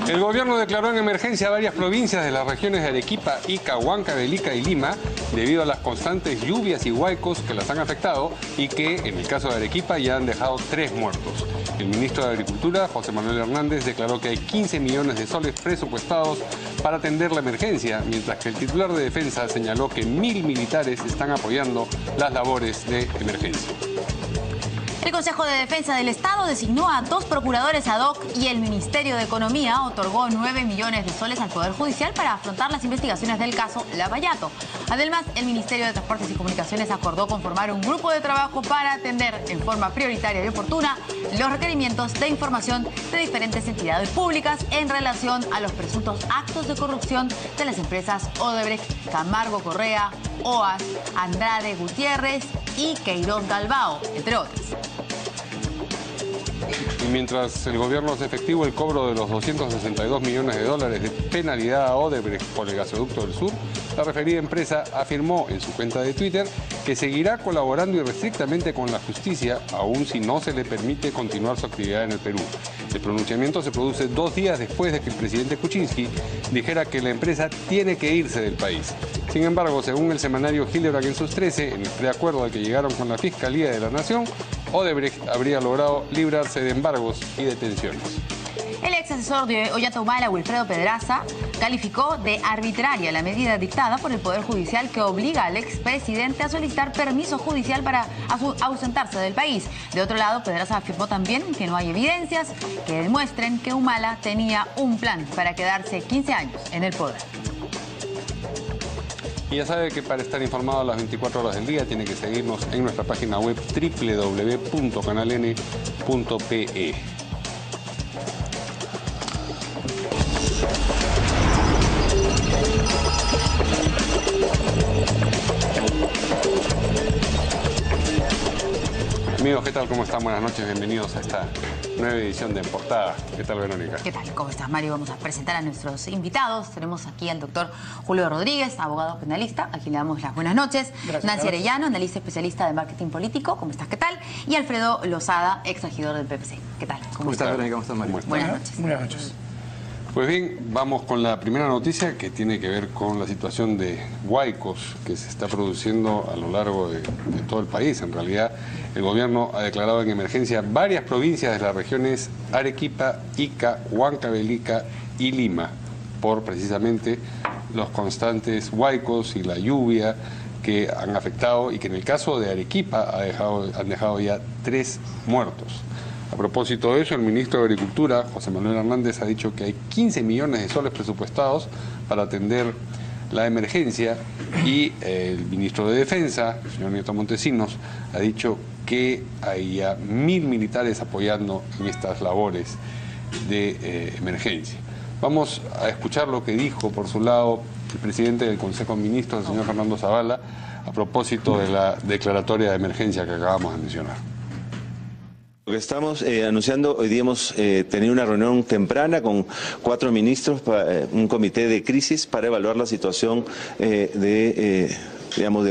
El gobierno declaró en emergencia varias provincias de las regiones de Arequipa, Ica, Huancavelica y Lima debido a las constantes lluvias y huaicos que las han afectado y que, en el caso de Arequipa, ya han dejado 3 muertos. El ministro de Agricultura, José Manuel Hernández, declaró que hay 15 millones de soles presupuestados para atender la emergencia, mientras que el titular de Defensa señaló que 1000 militares están apoyando las labores de emergencia. El Consejo de Defensa del Estado designó a 2 procuradores ad hoc y el Ministerio de Economía otorgó 9 millones de soles al Poder Judicial para afrontar las investigaciones del caso Lavallato. Además, el Ministerio de Transportes y Comunicaciones acordó conformar un grupo de trabajo para atender en forma prioritaria y oportuna los requerimientos de información de diferentes entidades públicas en relación a los presuntos actos de corrupción de las empresas Odebrecht, Camargo Correa, OAS, Andrade Gutiérrez y Queiroz Galbao, entre otras. Y mientras el gobierno hace efectivo el cobro de los 262 millones de dólares de penalidad a Odebrecht por el gasoducto del sur, la referida empresa afirmó en su cuenta de Twitter que seguirá colaborando irrestrictamente con la justicia, aun si no se le permite continuar su actividad en el Perú. El pronunciamiento se produce 2 días después de que el presidente Kuczynski dijera que la empresa tiene que irse del país. Sin embargo, según el semanario Hildebrand en sus 13, en el preacuerdo al que llegaron con la Fiscalía de la Nación, Odebrecht habría logrado librarse de embargos y detenciones. El ex asesor de Ollanta Humala, Wilfredo Pedraza, calificó de arbitraria la medida dictada por el Poder Judicial que obliga al expresidente a solicitar permiso judicial para ausentarse del país. De otro lado, Pedraza afirmó también que no hay evidencias que demuestren que Humala tenía un plan para quedarse 15 años en el poder. Y ya sabe que para estar informado a las 24 horas del día tiene que seguirnos en nuestra página web www.canaln.pe. Amigos, ¿qué tal? ¿Cómo están? Buenas noches, bienvenidos a esta nueva edición de En Portada. ¿Qué tal, Verónica? ¿Qué tal? ¿Cómo estás, Mario? Vamos a presentar a nuestros invitados. Tenemos aquí al doctor Julio Rodríguez, abogado penalista. Aquí le damos las buenas noches. Gracias, Nancy Arellano, analista especialista de marketing político. ¿Cómo estás? ¿Qué tal? Y Alfredo Lozada, ex regidor del PPC. ¿Qué tal? ¿Cómo estás, Verónica? ¿Cómo estás, Mario? Buenas noches. Buenas noches. Pues bien, vamos con la primera noticia que tiene que ver con la situación de huaicos que se está produciendo a lo largo de todo el país. En realidad, el gobierno ha declarado en emergencia varias provincias de las regiones Arequipa, Ica, Huancavelica y Lima por precisamente los constantes huaicos y la lluvia que han afectado y que en el caso de Arequipa han dejado ya 3 muertos. A propósito de eso, el ministro de Agricultura, José Manuel Hernández, ha dicho que hay 15 millones de soles presupuestados para atender la emergencia y el ministro de Defensa, el señor Nieto Montesinos, ha dicho que hay ya 1000 militares apoyando en estas labores de emergencia. Vamos a escuchar lo que dijo, por su lado, el presidente del Consejo de Ministros, el señor Fernando Zavala, a propósito de la declaratoria de emergencia que acabamos de mencionar. Lo que estamos anunciando, hoy día hemos tenido una reunión temprana con 4 ministros, un comité de crisis para evaluar la situación de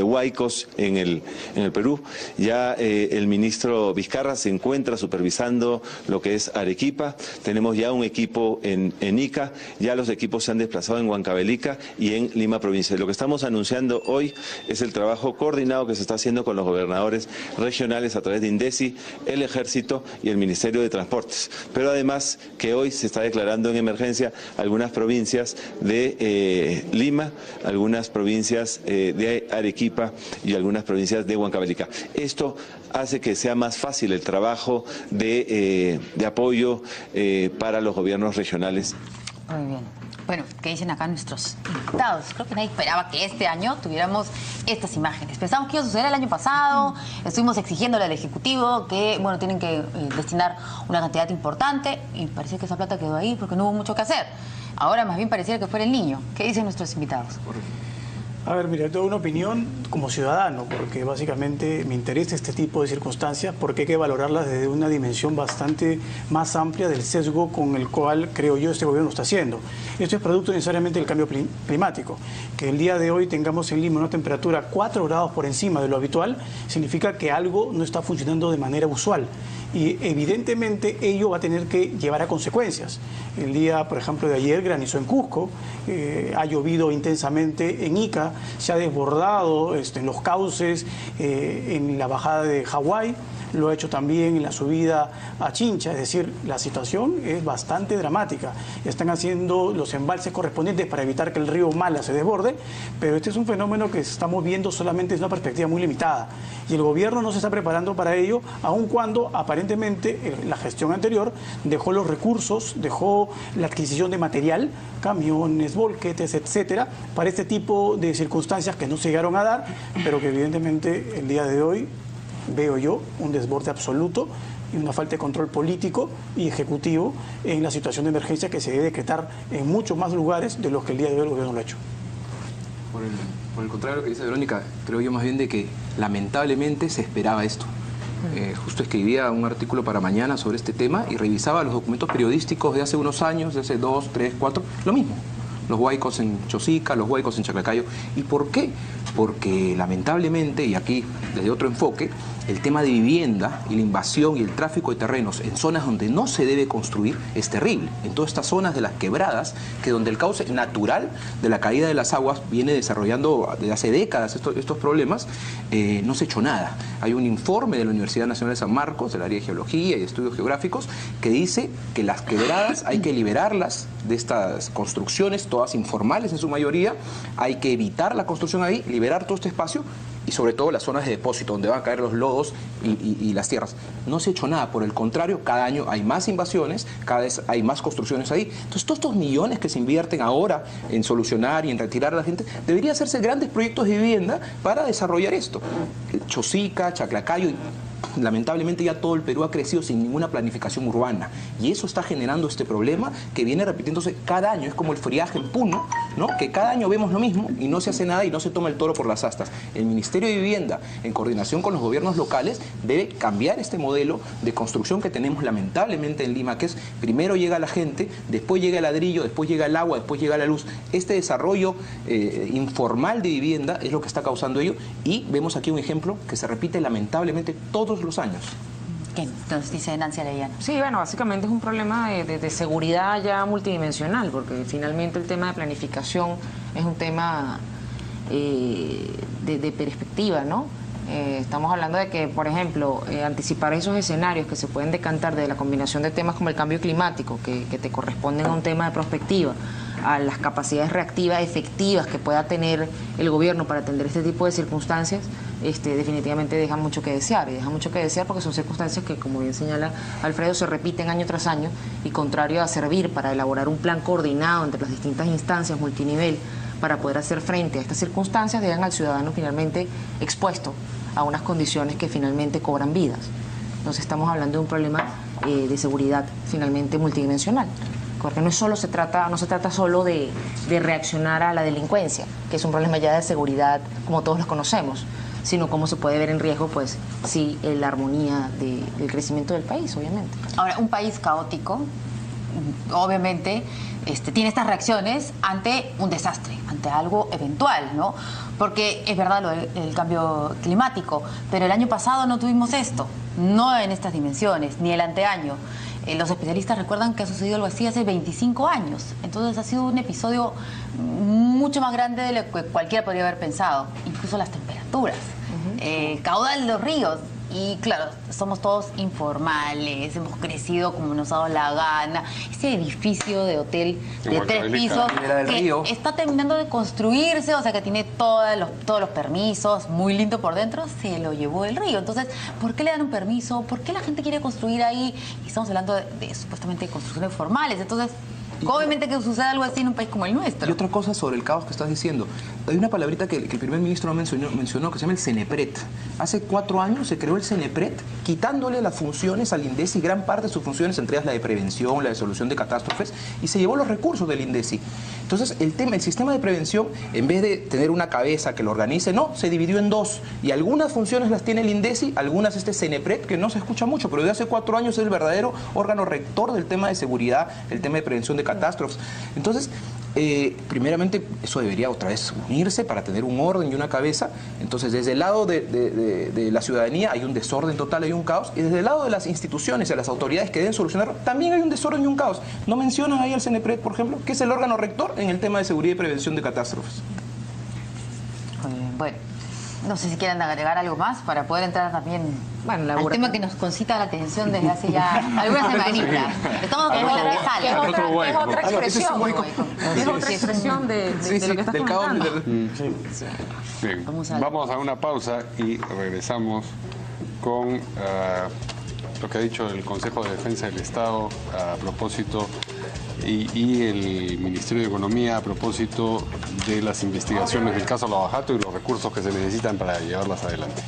huaicos en el Perú. Ya el ministro Vizcarra se encuentra supervisando lo que es Arequipa. Tenemos ya un equipo en Ica, ya los equipos se han desplazado en Huancavelica y en Lima provincia. Lo que estamos anunciando hoy es el trabajo coordinado que se está haciendo con los gobernadores regionales a través de INDECI, el Ejército y el Ministerio de Transportes. Pero además que hoy se está declarando en emergencia algunas provincias de Lima, algunas provincias de Arequipa y algunas provincias de Huancavelica. Esto hace que sea más fácil el trabajo de apoyo para los gobiernos regionales. Muy bien. Bueno, ¿qué dicen acá nuestros invitados? Creo que nadie esperaba que este año tuviéramos estas imágenes. Pensamos que iba a suceder el año pasado, estuvimos exigiéndole al Ejecutivo que, bueno, tienen que destinar una cantidad importante y parece que esa plata quedó ahí porque no hubo mucho que hacer. Ahora más bien pareciera que fuera el niño. ¿Qué dicen nuestros invitados? A ver, mira, yo tengo una opinión como ciudadano, porque básicamente me interesa este tipo de circunstancias, porque hay que valorarlas desde una dimensión bastante más amplia del sesgo con el cual, creo yo, este gobierno está haciendo. Esto es producto necesariamente del cambio climático. Que el día de hoy tengamos en Lima una temperatura 4 grados por encima de lo habitual, significa que algo no está funcionando de manera usual. y evidentemente ello va a tener que llevar a consecuencias. El día, por ejemplo, de ayer granizó en Cusco, ha llovido intensamente en Ica, se ha desbordado en los cauces en la bajada de Hawái, lo ha hecho también en la subida a Chincha, es decir, la situación es bastante dramática. Están haciendo los embalses correspondientes para evitar que el río Mala se desborde, pero este es un fenómeno que estamos viendo solamente desde una perspectiva muy limitada y el gobierno no se está preparando para ello, aun cuando aparentemente la gestión anterior dejó los recursos, dejó la adquisición de material, camiones, volquetes, etcétera, para este tipo de circunstancias que no se llegaron a dar, pero que evidentemente el día de hoy veo yo un desborde absoluto y una falta de control político y ejecutivo en la situación de emergencia que se debe decretar en muchos más lugares de los que el día de hoy el gobierno lo ha hecho. Por el contrario de lo que dice Verónica, creo yo más bien de que lamentablemente se esperaba esto. Justo escribía un artículo para mañana sobre este tema y revisaba los documentos periodísticos de hace unos años, de hace 2, 3, 4, lo mismo. Los huaicos en Chosica, los huaicos en Chaclacayo. ¿Y por qué? Porque lamentablemente, y aquí desde otro enfoque, el tema de vivienda y la invasión y el tráfico de terrenos en zonas donde no se debe construir es terrible. En todas estas zonas de las quebradas, que donde el cauce natural de la caída de las aguas viene desarrollando desde hace décadas estos problemas, no se ha hecho nada. Hay un informe de la Universidad Nacional de San Marcos, del área de Geología y Estudios Geográficos, que dice que las quebradas hay que liberarlas de estas construcciones, todas informales en su mayoría, hay que evitar la construcción ahí, liberar todo este espacio y sobre todo las zonas de depósito donde van a caer los lodos y las tierras. No se ha hecho nada, por el contrario, cada año hay más invasiones, cada vez hay más construcciones ahí. Entonces todos estos millones que se invierten ahora en solucionar y en retirar a la gente, debería hacerse grandes proyectos de vivienda para desarrollar esto. Chosica, Chaclacayo, lamentablemente ya todo el Perú ha crecido sin ninguna planificación urbana y eso está generando este problema que viene repitiéndose cada año. Es como el friaje en Puno, ¿no? Que cada año vemos lo mismo y no se hace nada y no se toma el toro por las astas. El Ministerio de Vivienda, en coordinación con los gobiernos locales, debe cambiar este modelo de construcción que tenemos lamentablemente en Lima, que es primero llega la gente, después llega el ladrillo, después llega el agua, después llega la luz. Este desarrollo informal de vivienda es lo que está causando ello y vemos aquí un ejemplo que se repite lamentablemente todos los años. ¿Qué nos dice Nancy Arellano? Sí, bueno, básicamente es un problema de seguridad ya multidimensional, porque finalmente el tema de planificación es un tema de perspectiva, ¿no? Estamos hablando de que, por ejemplo, anticipar esos escenarios que se pueden decantar de la combinación de temas como el cambio climático, que te corresponden a un tema de prospectiva, a las capacidades reactivas efectivas que pueda tener el gobierno para atender este tipo de circunstancias, definitivamente deja mucho que desear. Y deja mucho que desear porque son circunstancias que, como bien señala Alfredo, se repiten año tras año y contrario a servir para elaborar un plan coordinado entre las distintas instancias multinivel para poder hacer frente a estas circunstancias, dejan al ciudadano finalmente expuesto a unas condiciones que finalmente cobran vidas. Entonces estamos hablando de un problema de seguridad finalmente multidimensional, porque no se trata solo de reaccionar a la delincuencia, que es un problema ya de seguridad como todos los conocemos, sino cómo se puede ver en riesgo, pues sí, la armonía del crecimiento del país, obviamente. Ahora, un país caótico, obviamente, tiene estas reacciones ante un desastre, ante algo eventual, ¿no? Porque es verdad lo del cambio climático, pero el año pasado no tuvimos esto, no en estas dimensiones, ni el anteaño. Los especialistas recuerdan que ha sucedido algo así hace 25 años. Entonces ha sido un episodio mucho más grande de lo que cualquiera podría haber pensado. Incluso las temperaturas, caudal de los ríos. Y claro, somos todos informales, hemos crecido como nos ha dado la gana. Ese edificio de hotel de 3 pisos que está terminando de construirse, o sea que tiene todos los permisos, muy lindo por dentro, se lo llevó el río. Entonces, ¿por qué le dan un permiso? ¿Por qué la gente quiere construir ahí? Y estamos hablando de supuestamente construcciones formales. Entonces, obviamente que suceda algo así en un país como el nuestro. Y otra cosa sobre el caos que estás diciendo. Hay una palabrita que el primer ministro mencionó que se llama el CENEPRED. Hace 4 años se creó el CENEPRED quitándole las funciones al INDECI, gran parte de sus funciones, entre ellas la de prevención, la de solución de catástrofes, y se llevó los recursos del INDECI. Entonces el sistema de prevención, en vez de tener una cabeza que lo organice, no, se dividió en 2. Y algunas funciones las tiene el INDECI, algunas CENEPRED, que no se escucha mucho, pero desde hace 4 años es el verdadero órgano rector del tema de seguridad, el tema de prevención de catástrofes. Entonces, Primeramente, eso debería otra vez unirse para tener un orden y una cabeza. Entonces, desde el lado de la ciudadanía hay un desorden total, hay un caos. Y desde el lado de las instituciones y de las autoridades que deben solucionarlo, también hay un desorden y un caos. ¿No mencionan ahí al CNPRED, por ejemplo, que es el órgano rector en el tema de seguridad y prevención de catástrofes? Bueno, no sé si quieren agregar algo más para poder entrar también al tema que nos concita la atención desde hace ya algunas semanitas. Estamos con la antesala. Es otra expresión. Es otra expresión de lo que estás comentando. Bien, vamos a una pausa y regresamos con lo que ha dicho el Consejo de Defensa del Estado a propósito y el Ministerio de Economía a propósito de las investigaciones del caso Lava Jato y los recursos que se necesitan para llevarlas adelante.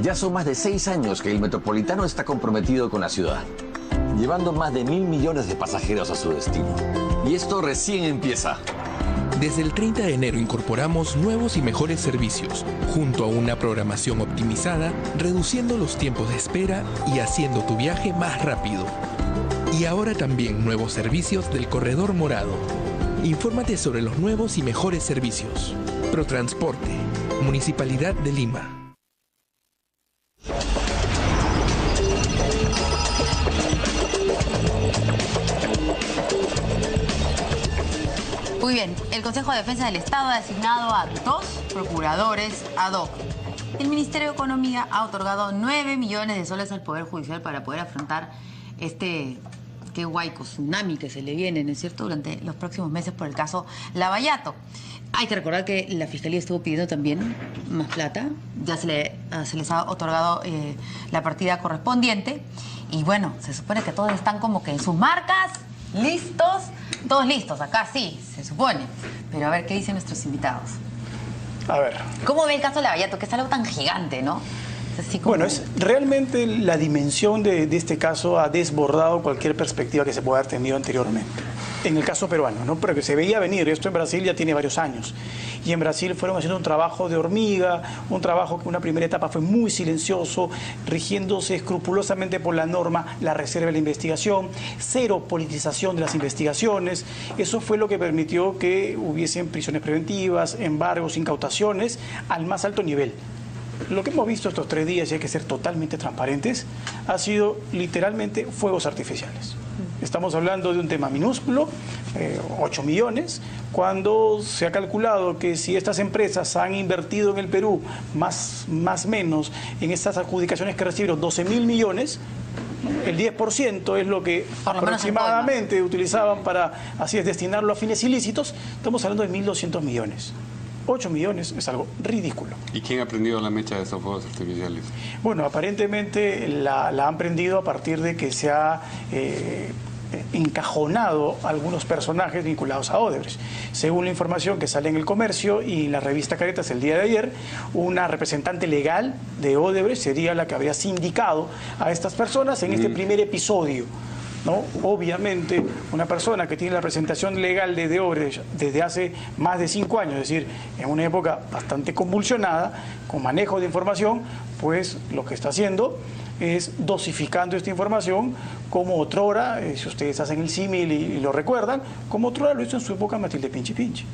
Ya son más de 6 años que el Metropolitano está comprometido con la ciudad, llevando más de 1.000 millones de pasajeros a su destino. Y esto recién empieza. Desde el 30 de enero incorporamos nuevos y mejores servicios, junto a una programación optimizada, reduciendo los tiempos de espera y haciendo tu viaje más rápido. Y ahora también nuevos servicios del Corredor Morado. Infórmate sobre los nuevos y mejores servicios. Protransporte, Municipalidad de Lima. Muy bien, el Consejo de Defensa del Estado ha designado a 2 procuradores ad hoc. El Ministerio de Economía ha otorgado 9 millones de soles al Poder Judicial para poder afrontar este huaico tsunami que se le viene, ¿no es cierto?, durante los próximos meses por el caso Lava Jato. Hay que recordar que la Fiscalía estuvo pidiendo también más plata, ya se les ha otorgado la partida correspondiente y bueno, se supone que todos están como que en sus marcas, listos, todos listos, acá sí, se supone. Pero a ver, ¿qué dicen nuestros invitados? A ver. ¿Cómo ve el caso Lava Jato? Que es algo tan gigante, ¿no? Es así como... Bueno, realmente la dimensión de este caso ha desbordado cualquier perspectiva que se pueda haber tenido anteriormente. En el caso peruano, ¿no? Pero que se veía venir. Esto en Brasil ya tiene varios años. Y en Brasil fueron haciendo un trabajo de hormiga, un trabajo que una primera etapa fue muy silencioso, rigiéndose escrupulosamente por la norma, la reserva de la investigación, cero politización de las investigaciones. Eso fue lo que permitió que hubiesen prisiones preventivas, embargos, incautaciones al más alto nivel. Lo que hemos visto estos 3 días, y hay que ser totalmente transparentes, ha sido literalmente fuegos artificiales. Estamos hablando de un tema minúsculo, 8 millones, cuando se ha calculado que si estas empresas han invertido en el Perú más menos en estas adjudicaciones que recibieron 12.000 millones, el 10% es lo que aproximadamente utilizaban para, así es, destinarlo a fines ilícitos. Estamos hablando de 1.200 millones. 8 millones es algo ridículo. ¿Y quién ha prendido la mecha de esos fuegos artificiales? Bueno, aparentemente la han prendido a partir de que se ha encajonado algunos personajes vinculados a Odebrecht. Según la información que sale en El Comercio y en la revista Caretas el día de ayer, una representante legal de Odebrecht sería la que habría sindicado a estas personas en este primer episodio, ¿no? Obviamente, una persona que tiene la representación legal de Odebrecht desde hace más de 5 años, es decir, en una época bastante convulsionada, con manejo de información, pues lo que está haciendo es dosificando esta información como otrora, si ustedes hacen el símil y lo recuerdan, como otrora lo hizo en su época Matilde Pinchi Pinchi.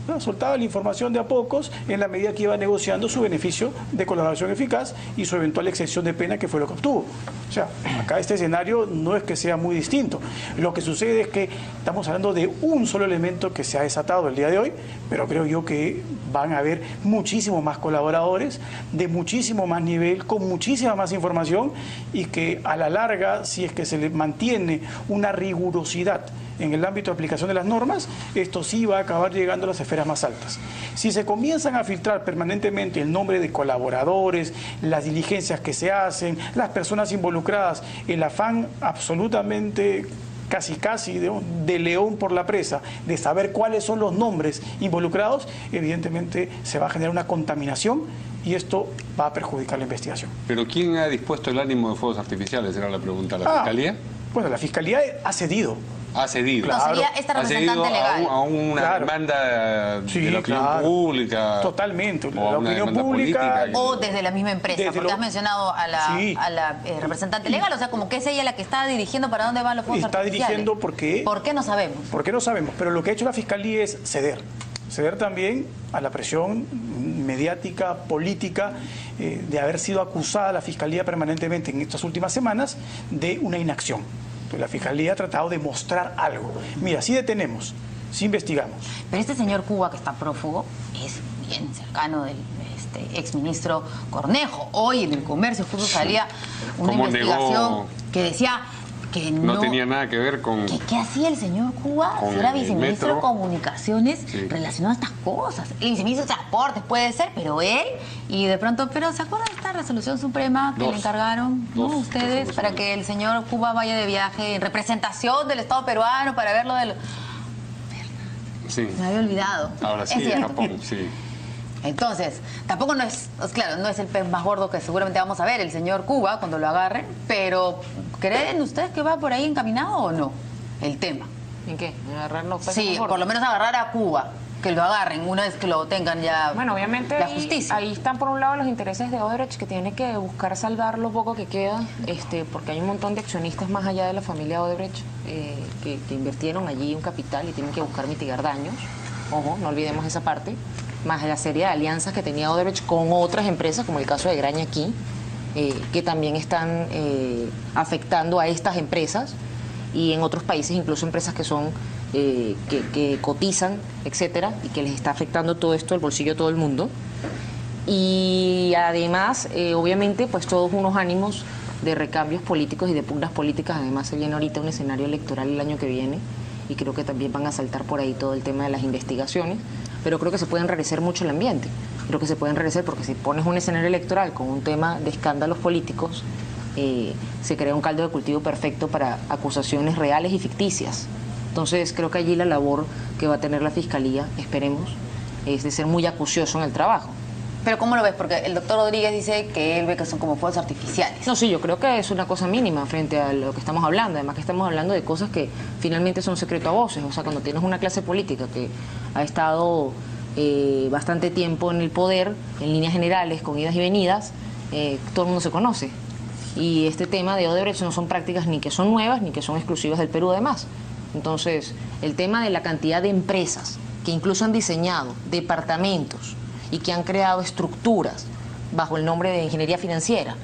¿No? Soltaba la información de a pocos en la medida que iba negociando su beneficio de colaboración eficaz y su eventual exención de pena, que fue lo que obtuvo. O sea, acá este escenario no es que sea muy distinto. Lo que sucede es que estamos hablando de un solo elemento que se ha desatado el día de hoy, pero creo yo que van a haber muchísimos más colaboradores, de muchísimo más nivel, con muchísima más información, y que a la larga, si es que se le mantiene una rigurosidad en el ámbito de aplicación de las normas, esto sí va a acabar llegando a las esferas más altas. Si se comienzan a filtrar permanentemente el nombre de colaboradores, las diligencias que se hacen, las personas involucradas, el afán absolutamente casi de león por la presa, de saber cuáles son los nombres involucrados, evidentemente se va a generar una contaminación y esto va a perjudicar la investigación. ¿Pero quién ha dispuesto el ánimo de fuegos artificiales? Era la pregunta. ¿La Fiscalía? Bueno, la Fiscalía ha cedido. Ha cedido. No, sería esta representante legal. A una demanda de la opinión pública. Totalmente. La opinión pública. O desde la misma empresa, porque has mencionado a la representante legal, o sea, como que es ella la que está dirigiendo para dónde van los fondos artificiales. Está dirigiendo porque... ¿Por qué no sabemos? ¿Por qué no sabemos? Pero lo que ha hecho la Fiscalía es ceder. Ceder también a la presión mediática, política, de haber sido acusada la Fiscalía permanentemente en estas últimas semanas de una inacción. Entonces, la Fiscalía ha tratado de mostrar algo. Mira, si detenemos, si investigamos. Pero este señor Cuba que está prófugo es bien cercano del exministro Cornejo. Hoy en El Comercio justo salía una investigación que decía que no tenía nada que ver con... ¿Qué hacía el señor Cuba? Si era viceministro de Comunicaciones relacionado a estas cosas. El viceministro de Transportes puede ser, pero él, y de pronto, pero ¿se acuerdan de esta resolución suprema que le encargaron ustedes para que el señor Cuba vaya de viaje en representación del Estado peruano para verlo de Me había olvidado. Ahora sí, en Japón, sí. Entonces, tampoco no es el pez más gordo que seguramente vamos a ver, el señor Cuba, cuando lo agarren, pero ¿creen ustedes que va por ahí encaminado o no el tema? ¿En qué? ¿En agarrar los peces Sí, más gordos? por lo menos agarrar a Cuba, que lo agarren una vez que lo tengan ya. Bueno, obviamente la justicia. Ahí están por un lado los intereses de Odebrecht, que tiene que buscar salvar lo poco que queda, porque hay un montón de accionistas más allá de la familia Odebrecht que invirtieron allí un capital y tienen que buscar mitigar daños. Ojo, no olvidemos esa parte. Más la serie de alianzas que tenía Odebrecht con otras empresas, como el caso de Graña aquí, que también están afectando a estas empresas y en otros países, incluso empresas que son que cotizan, etcétera, y que les está afectando todo esto, el bolsillo de todo el mundo. Y además, obviamente, pues todos unos ánimos de recambios políticos y de pugnas políticas. Además, se viene ahorita un escenario electoral el año que viene y creo que también van a saltar por ahí todo el tema de las investigaciones. Pero creo que se puede enrarecer mucho el ambiente. Creo que se puede enrarecer porque si pones un escenario electoral con un tema de escándalos políticos, se crea un caldo de cultivo perfecto para acusaciones reales y ficticias. Entonces creo que allí la labor que va a tener la Fiscalía, esperemos, es de ser muy acucioso en el trabajo. Pero ¿cómo lo ves? Porque el doctor Rodríguez dice que él ve que son como fuegos artificiales. No, sí, yo creo que es una cosa mínima frente a lo que estamos hablando. Además que estamos hablando de cosas que finalmente son secreto a voces. O sea, cuando tienes una clase política que ha estado bastante tiempo en el poder, en líneas generales, con idas y venidas, todo el mundo se conoce. Y este tema de Odebrecht no son prácticas ni que son nuevas ni que son exclusivas del Perú además. Entonces, el tema de la cantidad de empresas que incluso han diseñado departamentos y que han creado estructuras bajo el nombre de ingeniería financiera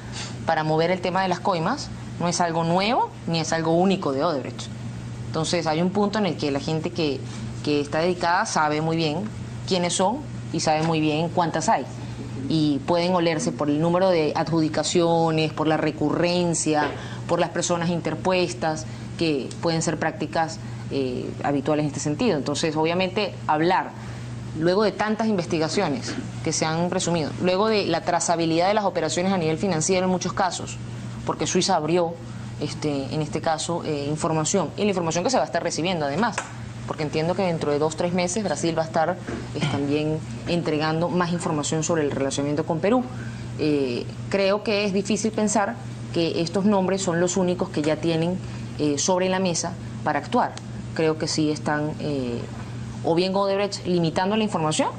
para mover el tema de las coimas, no es algo nuevo ni es algo único de Odebrecht. Entonces hay un punto en el que la gente que está dedicada sabe muy bien quiénes son y sabe muy bien cuántas hay. Y pueden olerse por el número de adjudicaciones, por la recurrencia, por las personas interpuestas, que pueden ser prácticas habituales en este sentido. Entonces, obviamente, hablar luego de tantas investigaciones que se han presumido, luego de la trazabilidad de las operaciones a nivel financiero en muchos casos, porque Suiza abrió, en este caso, información, y la información que se va a estar recibiendo además, porque entiendo que dentro de 2-3 meses Brasil va a estar también entregando más información sobre el relacionamiento con Perú. Creo que es difícil pensar que estos nombres son los únicos que ya tienen sobre la mesa para actuar. Creo que sí están o bien Odebrecht limitando la información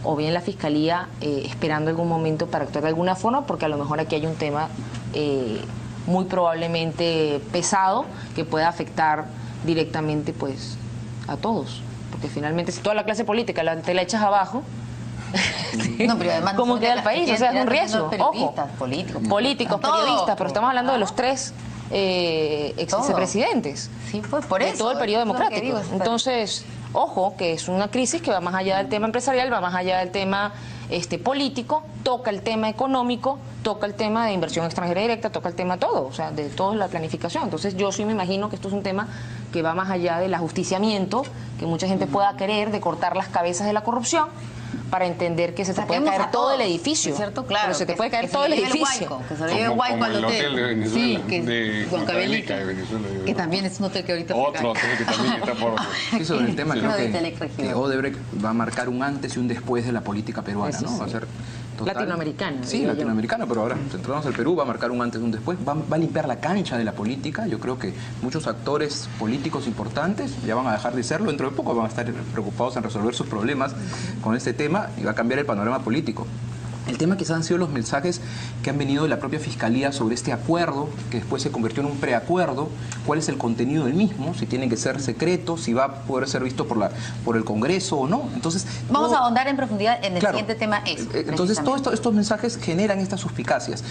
o bien la Fiscalía esperando algún momento para actuar de alguna forma, porque a lo mejor aquí hay un tema muy probablemente pesado que pueda afectar directamente pues a todos, porque finalmente si toda la clase política te la echas abajo, no, pero además ¿cómo queda el país? O sea, es un riesgo. Ojo, políticos, periodistas, pero estamos hablando de los 3 ex vicepresidentes. Sí, pues por eso. De todo el periodo democrático. Entonces, ojo, que es una crisis que va más allá del tema empresarial, va más allá del tema político, toca el tema económico toca el tema de inversión extranjera directa, toca el tema todo, o sea, de toda la planificación. Entonces yo sí me imagino que esto es un tema que va más allá del ajusticiamiento, que mucha gente pueda querer, de cortar las cabezas de la corrupción, para entender que se te puede caer todo el edificio. ¿Cierto? Claro. Pero se te puede caer todo el edificio. Que se lo lleve Huayco al hotel. De Venezuela, Sí, que de es Punta Belica, de Venezuela. que también es un hotel que ahorita... Otro hotel que también está por... Sí, sobre el tema, Sí. creo No, de que Teleregidor. Odebrecht va a marcar un antes y un después de la política peruana, Eso ¿no? Va a sí. ser total. Latinoamericana, Sí, diría yo. latinoamericana, pero ahora centrándonos al Perú, va a marcar un antes y un después, va a limpiar la cancha de la política. Yo creo que muchos actores políticos importantes ya van a dejar de serlo, dentro de poco van a estar preocupados en resolver sus problemas con este tema y va a cambiar el panorama político. El tema quizás han sido los mensajes que han venido de la propia Fiscalía sobre este acuerdo, que después se convirtió en un preacuerdo, cuál es el contenido del mismo, si tiene que ser secreto, si va a poder ser visto por el Congreso o no. Entonces, Vamos a ahondar en profundidad en el Claro. siguiente tema. Eso, Entonces, todos estos mensajes generan estas suspicacias.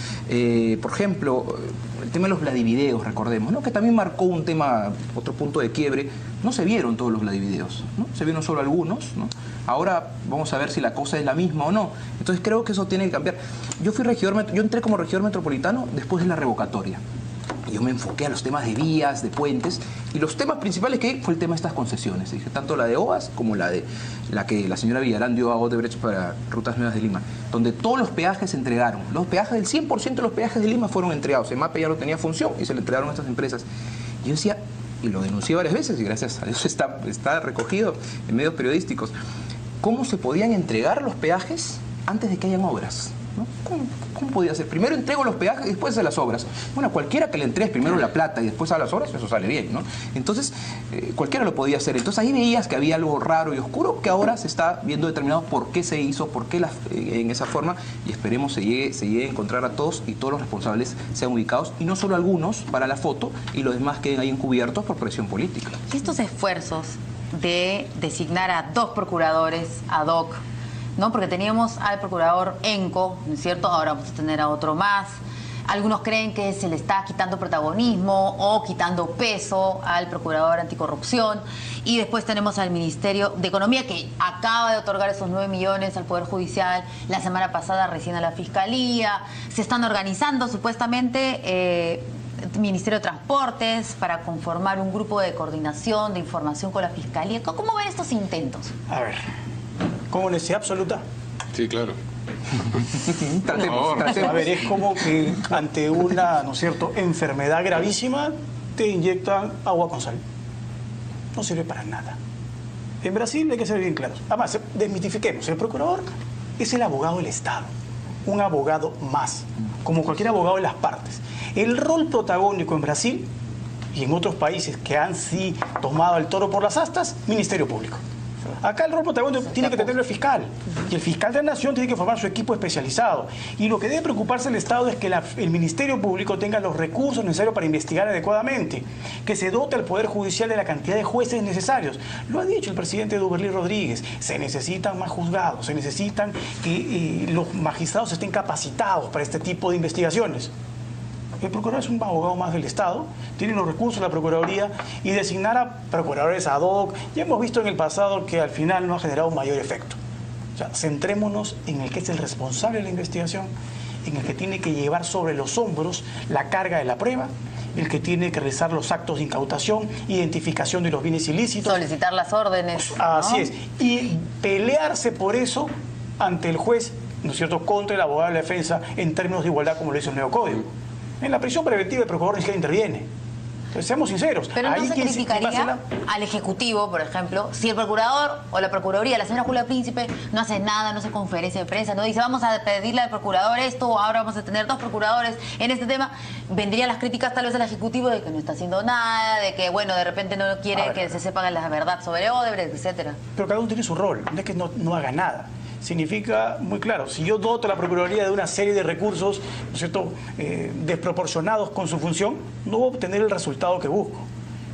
Por ejemplo, el tema de los Vladivideos, recordemos, ¿no? Que también marcó un tema, otro punto de quiebre. No se vieron todos los Vladivideos, ¿no? Se vieron solo algunos, ¿no? Ahora vamos a ver si la cosa es la misma o no. Entonces creo que eso tiene que cambiar. Yo entré como regidor metropolitano después de la revocatoria. Y yo me enfoqué a los temas de vías, de puentes, y los temas principales que fue el tema de estas concesiones. Dije, tanto la de OAS como la que la señora Villarán dio a Odebrecht para Rutas Nuevas de Lima, donde todos los peajes se entregaron. Los peajes, el 100% de los peajes de Lima fueron entregados. EMAPE ya no tenía función y se le entregaron a estas empresas. Y yo decía, y lo denuncié varias veces, y gracias a Dios está recogido en medios periodísticos, ¿cómo se podían entregar los peajes antes de que hayan obras? ¿No? ¿Cómo podía ser? Primero entrego los peajes y después a las obras. Bueno, cualquiera que le entregues primero la plata y después a las obras, eso sale bien, ¿no? Entonces, cualquiera lo podía hacer. Entonces ahí veías que había algo raro y oscuro que ahora se está viendo determinado por qué se hizo, por qué en esa forma, y esperemos se llegue a encontrar a todos y todos los responsables sean ubicados, y no solo algunos para la foto y los demás queden ahí encubiertos por presión política. Estos esfuerzos de designar a 2 procuradores ad hoc, ¿no? Porque teníamos al procurador Enco, ¿no es cierto? Ahora vamos a tener a otro más. Algunos creen que se le está quitando protagonismo o quitando peso al procurador anticorrupción. Y después tenemos al Ministerio de Economía, que acaba de otorgar esos 9 millones al Poder Judicial. La semana pasada recién a la Fiscalía. Se están organizando supuestamente Ministerio de Transportes para conformar un grupo de coordinación, de información con la Fiscalía. ¿Cómo ven estos intentos? A ver, con honestidad absoluta. Sí, claro. Tratemos. A ver, es como que ante una, ¿no es cierto?, enfermedad gravísima, te inyectan agua con sal. No sirve para nada. En Brasil hay que ser bien claros. Además, desmitifiquemos, el procurador es el abogado del Estado, un abogado más, como cualquier abogado de las partes. El rol protagónico en Brasil y en otros países que han sí tomado el toro por las astas, Ministerio Público. Acá el rol protagónico tiene que tener el fiscal, y el fiscal de la Nación tiene que formar su equipo especializado. Y lo que debe preocuparse el Estado es que el Ministerio Público tenga los recursos necesarios para investigar adecuadamente, que se dote al Poder Judicial de la cantidad de jueces necesarios. Lo ha dicho el presidente Duberly Rodríguez, se necesitan más juzgados, se necesitan que los magistrados estén capacitados para este tipo de investigaciones. El procurador es un abogado más del Estado, tiene los recursos de la Procuraduría, y designar a procuradores ad hoc, ya hemos visto en el pasado que al final no ha generado un mayor efecto. O sea, centrémonos en el que es el responsable de la investigación, en el que tiene que llevar sobre los hombros la carga de la prueba, el que tiene que realizar los actos de incautación, identificación de los bienes ilícitos. Solicitar las órdenes. Así ¿no? es. Y pelearse por eso ante el juez, ¿no es cierto?, contra el abogado de la defensa en términos de igualdad, como lo dice el nuevo código. En la prisión preventiva el procurador ni siquiera interviene. Entonces, seamos sinceros. Pero no se criticaría al Ejecutivo, por ejemplo, si el procurador o la Procuraduría, la señora Julia Príncipe, no hace nada, no hace conferencia de prensa, no dice vamos a pedirle al procurador esto, ahora vamos a tener 2 procuradores en este tema, vendrían las críticas tal vez al Ejecutivo de que no está haciendo nada, de que bueno, de repente no quiere que se sepa la verdad sobre Odebrecht, etcétera. Pero cada uno tiene su rol, no es que no haga nada. Significa muy claro, si yo doto a la Procuraduría de una serie de recursos, ¿no es cierto?, desproporcionados con su función, no voy a obtener el resultado que busco.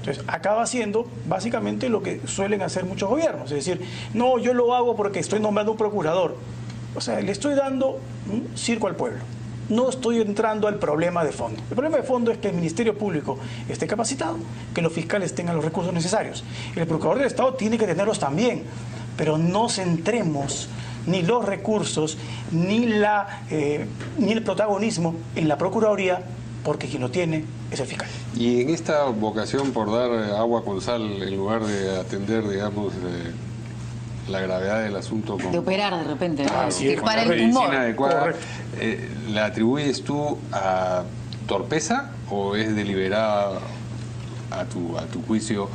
Entonces, acaba haciendo básicamente lo que suelen hacer muchos gobiernos, es decir, no, yo lo hago porque estoy nombrando un procurador. O sea, le estoy dando un circo al pueblo. No estoy entrando al problema de fondo. El problema de fondo es que el Ministerio Público esté capacitado, que los fiscales tengan los recursos necesarios. El Procurador del Estado tiene que tenerlos también, pero no centremos ni los recursos, ni el protagonismo en la Procuraduría, porque quien lo tiene es el fiscal. Y en esta vocación por dar agua con sal, en lugar de atender, digamos, la gravedad del asunto de operar de repente, claro, con para la el tumor. medicina adecuada, ¿la atribuyes tú a torpeza o es deliberada a tu juicio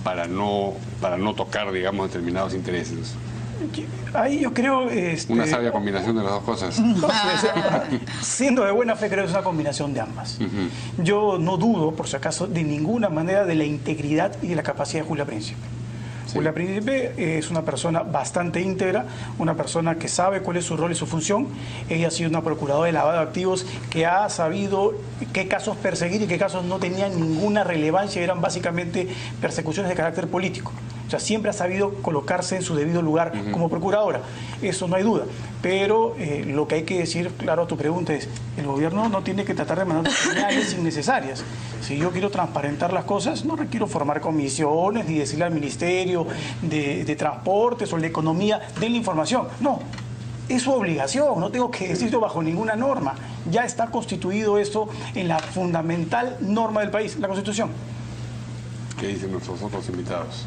para no tocar, digamos, determinados intereses? Ahí yo creo... Una sabia combinación de las dos cosas. Siendo de buena fe, creo que es una combinación de ambas. Yo no dudo, por si acaso, de ninguna manera de la integridad y de la capacidad de Julia Príncipe. Sí. Julia Príncipe es una persona bastante íntegra, una persona que sabe cuál es su rol y su función. Ella ha sido una procuradora de lavado de activos que ha sabido qué casos perseguir y qué casos no tenían ninguna relevancia, eran básicamente persecuciones de carácter político. O sea, siempre ha sabido colocarse en su debido lugar como procuradora. Eso no hay duda. Pero lo que hay que decir, claro, a tu pregunta es, el gobierno no tiene que tratar de mandar señales innecesarias. Si yo quiero transparentar las cosas, no requiero formar comisiones ni decirle al Ministerio de Transportes o el de Economía, den la información. No, es su obligación, no tengo que decirlo bajo ninguna norma. Ya está constituido esto en la fundamental norma del país, la Constitución. ¿Qué dicen nuestros otros invitados?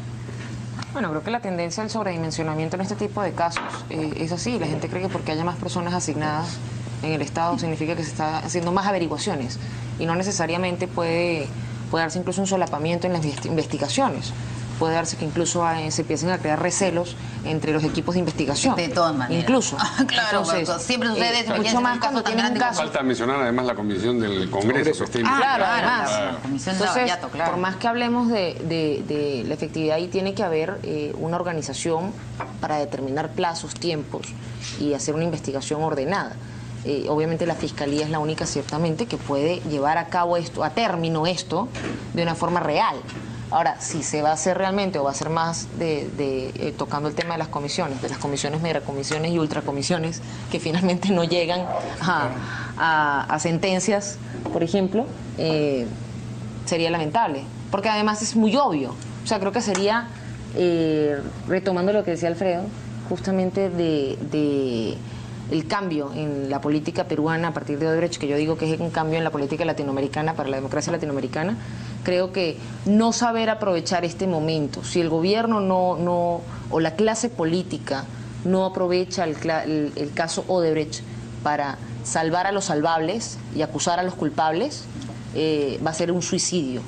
Bueno, creo que la tendencia al sobredimensionamiento en este tipo de casos es así. La gente cree que porque haya más personas asignadas en el Estado significa que se está haciendo más averiguaciones y no necesariamente puede darse incluso un solapamiento en las investigaciones. Puede darse que incluso se empiecen a crear recelos entre los equipos de investigación. De todas maneras. Incluso. Claro, entonces, siempre sucede eso. Mucho más cuando tienen un caso. Falta mencionar además la comisión del Congreso. Claro, además. La comisión de Entonces, Lavallato, claro. por más que hablemos de la efectividad, ahí tiene que haber una organización para determinar plazos, tiempos y hacer una investigación ordenada. Obviamente la Fiscalía es la única, ciertamente, que puede llevar a cabo esto, a término esto, de una forma real. Ahora, si se va a hacer realmente o va a ser más tocando el tema de las comisiones, megacomisiones y ultracomisiones, que finalmente no llegan a sentencias, por ejemplo, sería lamentable. Porque además es muy obvio. O sea, creo que sería, retomando lo que decía Alfredo, justamente de el cambio en la política peruana a partir de Odebrecht, que yo digo que es un cambio en la política latinoamericana para la democracia latinoamericana. Creo que no saber aprovechar este momento, si el gobierno o la clase política no aprovecha el caso Odebrecht para salvar a los salvables y acusar a los culpables, va a ser un suicidio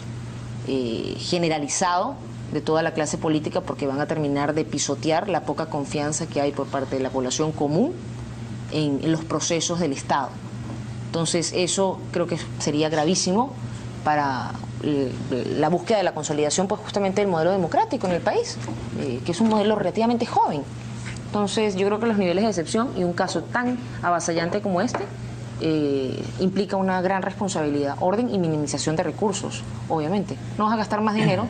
generalizado de toda la clase política, porque van a terminar de pisotear la poca confianza que hay por parte de la población común en los procesos del Estado. Entonces eso creo que sería gravísimo para la búsqueda de la consolidación, pues justamente del modelo democrático en el país, que es un modelo relativamente joven. Entonces yo creo que los niveles de excepción y un caso tan avasallante como este implica una gran responsabilidad, orden y minimización de recursos, obviamente. No vas a gastar más dinero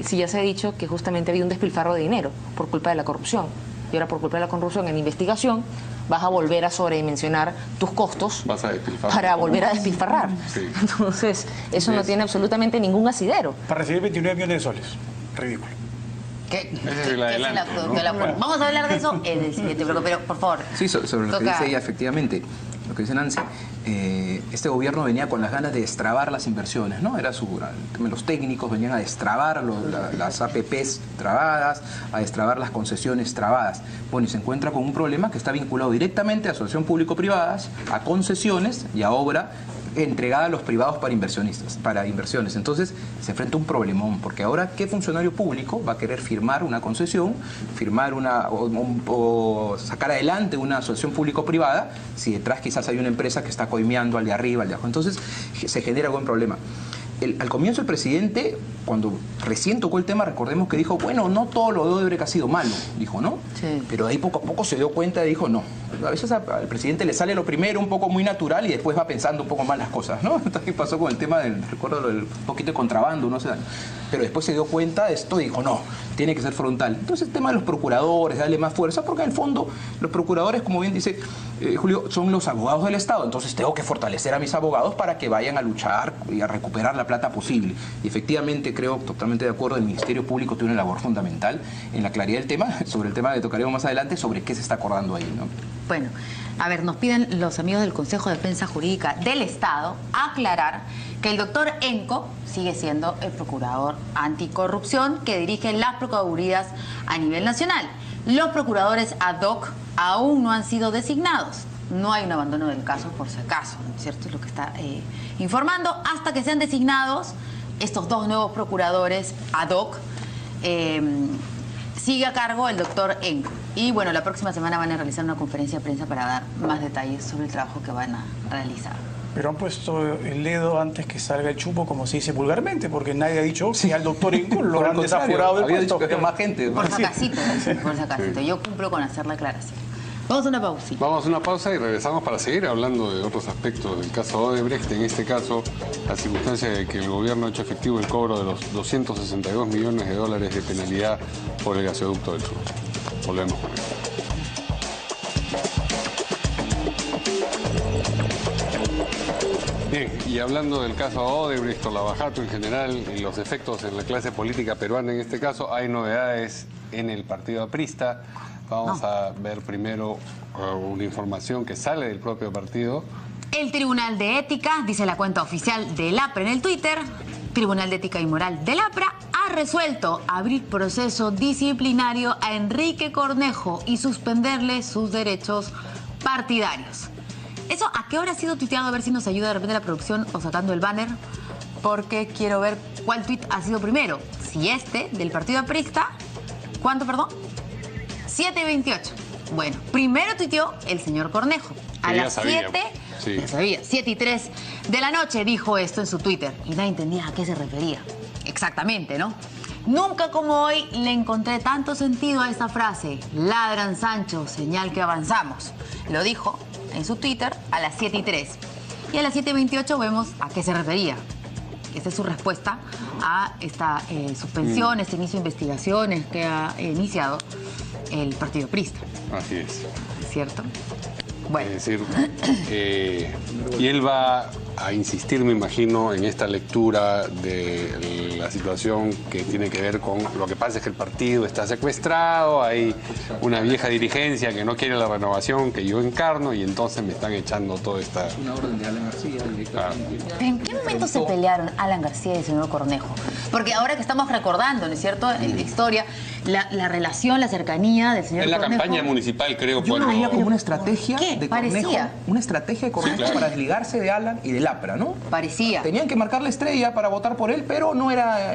si ya se ha dicho que justamente había un despilfarro de dinero por culpa de la corrupción. Y ahora por culpa de la corrupción en investigación vas a volver a sobredimensionar tus costos para volver a despilfarrar. Sí. Entonces, eso no tiene absolutamente ningún asidero. Para recibir 29 millones de soles. Ridículo. Vamos a hablar de eso en el siguiente bloque, pero por favor. Sí, sobre lo que dice ella, efectivamente, lo que dice Nancy, este gobierno venía con las ganas de destrabar las inversiones, ¿no? Los técnicos venían a destrabar las APPs trabadas, a destrabar las concesiones trabadas. Bueno, y se encuentra con un problema que está vinculado directamente a asociación público-privadas, a concesiones y a obra entregada a los privados para inversiones. Entonces se enfrenta a un problemón, porque ahora ¿qué funcionario público va a querer firmar una concesión, o sacar adelante una asociación público-privada si detrás quizás hay una empresa que está coimeando al de arriba, al de abajo? Entonces se genera buen problema. Al comienzo el presidente, cuando recién tocó el tema, recordemos que dijo, bueno, no todo lo de Odebrecht ha sido malo, dijo, ¿no? Sí. Pero ahí poco a poco se dio cuenta y dijo, no, A veces al presidente le sale lo primero un poco muy natural y después va pensando un poco más las cosas, ¿no? También pasó con el tema recuerdo del poquito de contrabando, no sé, pero después se dio cuenta de esto y dijo, no, tiene que ser frontal. Entonces el tema de los procuradores, darle más fuerza, porque en el fondo los procuradores, como bien dice Julio, son los abogados del Estado, entonces tengo que fortalecer a mis abogados para que vayan a luchar y a recuperar la plata posible. Y efectivamente creo, totalmente de acuerdo, el Ministerio Público tiene una labor fundamental en la claridad del tema, sobre el tema que tocaremos más adelante, sobre qué se está acordando ahí, ¿no? Bueno, a ver, nos piden los amigos del Consejo de Defensa Jurídica del Estado aclarar que el doctor Enco sigue siendo el procurador anticorrupción que dirige las procuradurías a nivel nacional. Los procuradores ad hoc aún no han sido designados. No hay un abandono del caso por si acaso, ¿no es cierto? Es lo que está informando. Hasta que sean designados estos dos nuevos procuradores ad hoc, sigue a cargo el doctor Enco. Y bueno, la próxima semana van a realizar una conferencia de prensa para dar más detalles sobre el trabajo que van a realizar. Pero han puesto el dedo antes que salga el chupo, como se dice vulgarmente, porque nadie ha dicho que al doctor Enco lo han desaforado del puesto. Dicho que más gente. Por sacacito, por sacacito. Yo cumplo con hacer la aclaración. Vamos a una pausa. Vamos a una pausa y regresamos para seguir hablando de otros aspectos del caso Odebrecht. En este caso, la circunstancia de que el gobierno ha hecho efectivo el cobro de los 262 millones de dólares de penalidad por el gasoducto del sur. Volvemos con esto. Bien, y hablando del caso Odebrecht o lavajato en general y los efectos en la clase política peruana en este caso, hay novedades en el partido aprista. Vamos a ver primero una información que sale del propio partido. El Tribunal de Ética, dice la cuenta oficial del APRA en el Twitter, Tribunal de Ética y Moral del APRA, ha resuelto abrir proceso disciplinario a Enrique Cornejo y suspenderle sus derechos partidarios. ¿Eso a qué hora ha sido tuiteado? A ver si nos ayuda de repente la producción o sacando el banner, porque quiero ver cuál tuit ha sido primero. Si este, del partido aprista, ¿cuánto, perdón? 7:28. Bueno, primero tuiteó el señor Cornejo. A las 7, ya sabía, 7:03 de la noche dijo esto en su Twitter. Y nadie entendía a qué se refería. Exactamente, ¿no? Nunca como hoy le encontré tanto sentido a esta frase. Ladran Sancho, señal que avanzamos. Lo dijo en su Twitter a las 7:03. Y a las 7:28 vemos a qué se refería. Esta es su respuesta a esta suspensión, este inicio de investigaciones que ha iniciado el partido aprista. Así es. ¿Cierto? Bueno. Es decir, y él va a insistir, me imagino, en esta lectura de la situación que tiene que ver con lo que pasa es que el partido está secuestrado, hay una vieja dirigencia que no quiere la renovación que yo encarno y entonces me están echando toda esta... Una orden de Alan García directamente. ¿En qué momento se pelearon Alan García y el señor Cornejo? Porque ahora que estamos recordando, ¿no es cierto?, en la historia, la relación, la cercanía del señor Cornejo. En la campaña municipal, creo, yo cuando... veía como una estrategia ¿Qué? de Cornejo. Parecía. Una estrategia de Cornejo para desligarse de Alan y del APRA, ¿no? Parecía. Tenían que marcar la estrella para votar por él, pero no era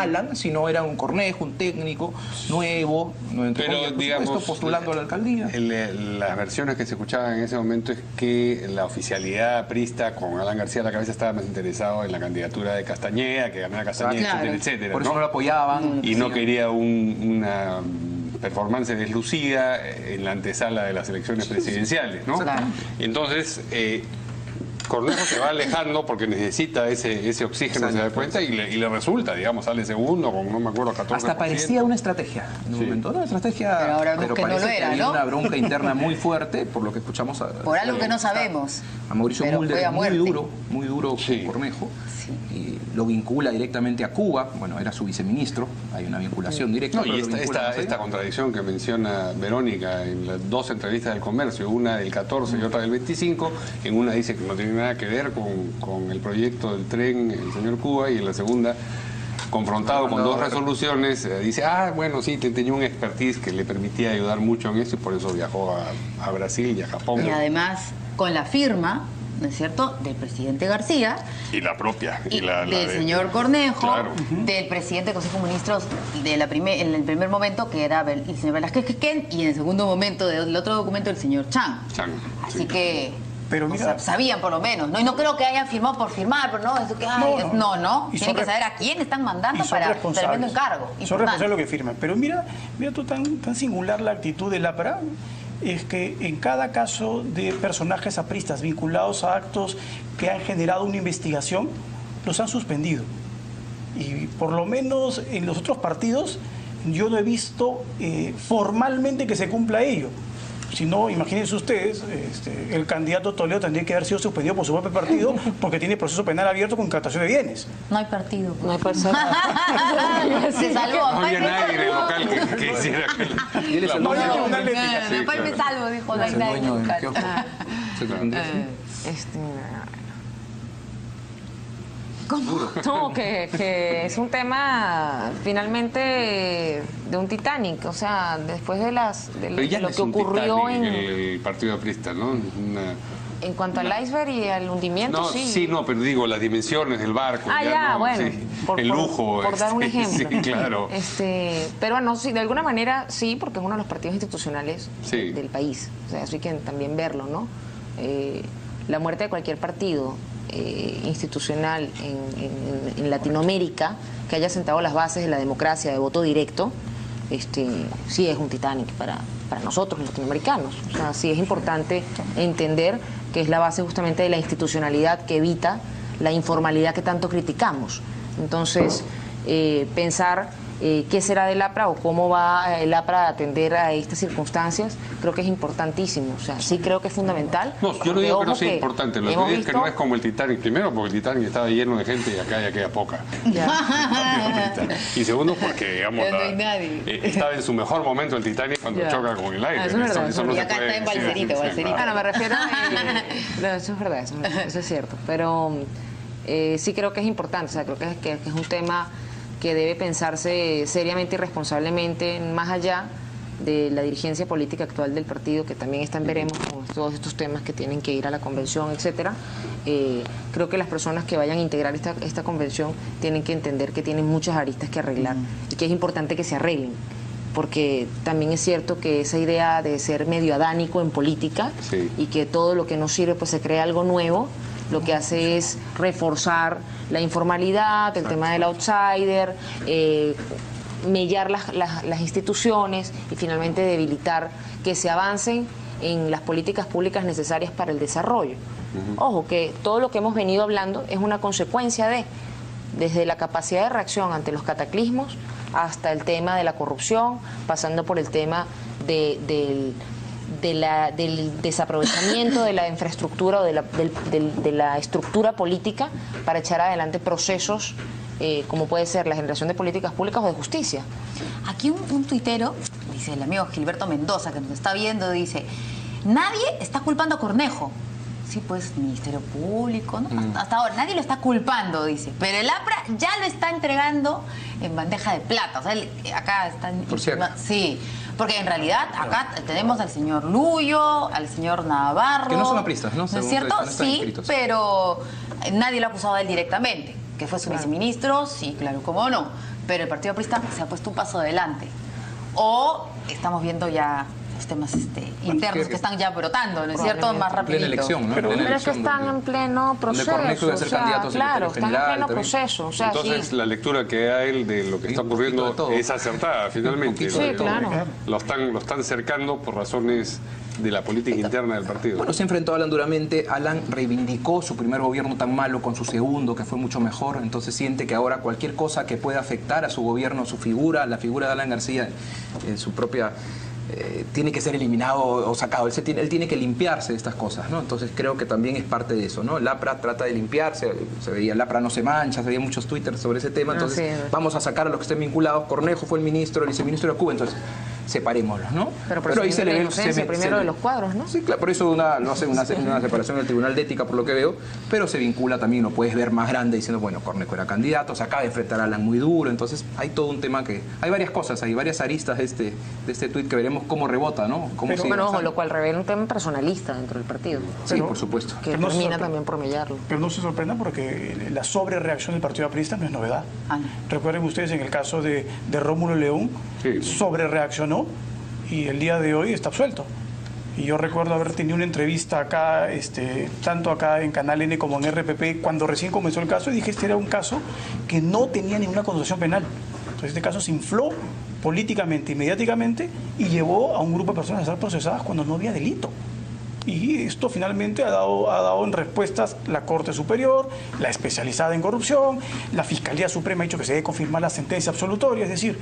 Alan, sino era un Cornejo, un técnico nuevo, pero digamos, postulando a la alcaldía. Las versiones que se escuchaban en ese momento es que la oficialidad aprista con Alan García a la cabeza estaba más interesado en la candidatura de Castañeda, que ganara Castañeda, etcétera, etcétera. Por eso no lo apoyaban. Y no quería una performance deslucida en la antesala de las elecciones presidenciales, ¿no? Claro. Entonces, Cornejo se va alejando porque necesita ese oxígeno, se da cuenta, y le resulta, digamos, sale segundo con, no me acuerdo, 14%. Hasta parecía una estrategia en un momento, ¿no? Una estrategia, pero ahora vemos que no lo era, ¿no? Una bronca interna muy fuerte, por lo que escuchamos. Por algo que no sabemos. A Mauricio Mulder, muy duro sí. con Cornejo. Y lo vincula directamente a Cuba, bueno, era su viceministro, hay una vinculación directa. No, y esta contradicción que menciona Verónica en las dos entrevistas del Comercio, una del 14 y otra del 25, en una dice que no tiene nada que ver con el proyecto del tren, el señor Cuba, y en la segunda, confrontado con dos resoluciones, dice, bueno, sí, tenía un expertise que le permitía ayudar mucho en eso y por eso viajó a Brasil y a Japón. Y además, con la firma, ¿no es cierto?, del presidente García. Y la propia. Del señor Cornejo, claro. Del presidente del Consejo de Ministros en el primer momento, que era el señor Velázquez Quequén, y en el segundo momento, del otro documento, el señor Chang. Así que... Pero mira, sabían por lo menos, ¿no? Y no creo que hayan firmado por firmar, pero no, eso que no. Tienen que saber a quién están mandando para tremendo encargo. Son responsables de lo que firman. Pero mira tú tan singular la actitud del APRA, es que en cada caso de personajes apristas vinculados a actos que han generado una investigación, los han suspendido. Y por lo menos en los otros partidos yo no he visto formalmente que se cumpla ello. Si no, imagínense ustedes, el candidato Toledo tendría que haber sido suspendido por su propio partido porque tiene proceso penal abierto con captación de bienes. No hay partido. No hay persona. Se salvó. No había nadie en el local que hiciera Y él es el No, dueño. hay tribunal de ética. Me fue me salvo, dijo, no hay Es el nadie en el dueño del local. kiosco. Se sorprendió. No, que es un tema finalmente de un Titanic, o sea, después de Pero ya lo no es que un ocurrió Titanic el partido aprista, ¿no? en cuanto al iceberg y al hundimiento, No, sí, no, pero digo, las dimensiones del barco. No, bueno, sí, el lujo. por dar un ejemplo. Sí, claro. Pero bueno, sí, de alguna manera sí, porque es uno de los partidos institucionales Sí. del país, o sea, eso hay que también verlo, ¿no? La muerte de cualquier partido institucional en Latinoamérica que haya sentado las bases de la democracia de voto directo, sí es un Titanic para nosotros los latinoamericanos. O sea, sí es importante entender que es la base justamente de la institucionalidad que evita la informalidad que tanto criticamos. Entonces, pensar qué será del APRA o cómo va el APRA a atender a estas circunstancias, creo que es importantísimo. O sea, sí creo que es fundamental. No, yo no porque, digo que no ojo, sea importante, lo que digo es que no es como el Titanic. Primero, porque el Titanic estaba lleno de gente y acá ya queda poca. Y segundo, porque, digamos, Ya no hay nadie. estaba en su mejor momento el Titanic cuando Ya. choca con el aire. Eso es verdad, Eso no y se acá puede está en decir. Balserito, Sí, Balserito. claro. Bueno, me refiero a... No, eso es verdad, eso es cierto. Pero sí creo que es importante, o sea, creo que es un tema que debe pensarse seriamente y responsablemente, más allá de la dirigencia política actual del partido, que también está en veremos con todos estos temas que tienen que ir a la convención, etcétera. Creo que las personas que vayan a integrar esta convención tienen que entender que tienen muchas aristas que arreglar y que es importante que se arreglen, porque también es cierto que esa idea de ser medio adánico en política Sí. y que todo lo que no sirve pues se crea algo nuevo, lo que hace es reforzar la informalidad, el tema del outsider, mellar las instituciones y finalmente debilitar que se avancen en las políticas públicas necesarias para el desarrollo. Ojo, que todo lo que hemos venido hablando es una consecuencia desde la capacidad de reacción ante los cataclismos hasta el tema de la corrupción, pasando por el tema del desaprovechamiento de la infraestructura o de la estructura política para echar adelante procesos como puede ser la generación de políticas públicas o de justicia. Aquí un tuitero, dice el amigo Gilberto Mendoza, que nos está viendo, dice: nadie está culpando a Cornejo. Sí, pues, Ministerio Público, ¿no? Hasta ahora, nadie lo está culpando, dice. Pero el APRA ya lo está entregando en bandeja de plata. O sea, acá están... Por cierto. Sí, porque en realidad acá tenemos al señor Luyo, al señor Navarro... Que no son apristas, ¿no? ¿No es Según cierto? no están Sí, inscritos. pero nadie lo ha acusado a él directamente. Que fue su viceministro, sí, claro, cómo no. Pero el Partido Aprista se ha puesto un paso adelante. O estamos viendo ya los temas internos que están ya brotando, ¿no es cierto? Más En rapidito. plena elección, ¿no? Pero Pero es que están en pleno proceso. Cornejo iba a ser o sea, candidato a claro, secretario están en general pleno también. proceso. O sea, Entonces, sí. la lectura que da él de lo que está un poquito de ocurriendo todo. es acertada, finalmente. Sí, claro. Lo están cercando por razones de la política interna del partido. Bueno, se enfrentó a Alan duramente. Alan reivindicó su primer gobierno tan malo con su segundo, que fue mucho mejor. Entonces siente que ahora cualquier cosa que pueda afectar a su gobierno, su figura, la figura de Alan García, su propia... tiene que ser eliminado o sacado. Él tiene que limpiarse de estas cosas, ¿no? Entonces creo que también es parte de eso, ¿no? El APRA trata de limpiarse, se veía el APRA no se mancha, se veía muchos twitters sobre ese tema, entonces sí. vamos a sacar a los que estén vinculados. Cornejo fue el ministro, el viceministro de Cuba, entonces separémoslos, ¿no? Pero ahí se le ve primero de los cuadros, ¿no? Sí, claro, por eso no hace una separación del Tribunal de Ética, por lo que veo, pero se vincula también, lo puedes ver más grande diciendo, bueno, Cornejo era candidato, se acaba de enfrentar a Alan muy duro, entonces hay todo un tema que... Hay varias cosas, hay varias aristas de este tuit que veremos cómo rebota, ¿no? Cómo sigue Bueno, ojo, avanzando. lo cual revela un tema personalista dentro del partido. Sí, Pero- por supuesto. Que Pero no se termina sorprende. también por mellarlo. Pero no se sorprenda porque la sobrereacción del Partido Aprista no es novedad. Ah, no. Recuerden ustedes en el caso de Rómulo León, Sí. sobrereaccionó y el día de hoy está absuelto. Y yo recuerdo haber tenido una entrevista acá, tanto acá en Canal N como en RPP, cuando recién comenzó el caso, y dije este era un caso que no tenía ninguna connotación penal. Entonces este caso se infló políticamente y mediáticamente y llevó a un grupo de personas a ser procesadas cuando no había delito. Y esto finalmente ha dado en respuestas la Corte Superior, la especializada en corrupción, la Fiscalía Suprema ha dicho que se debe confirmar la sentencia absolutoria, es decir,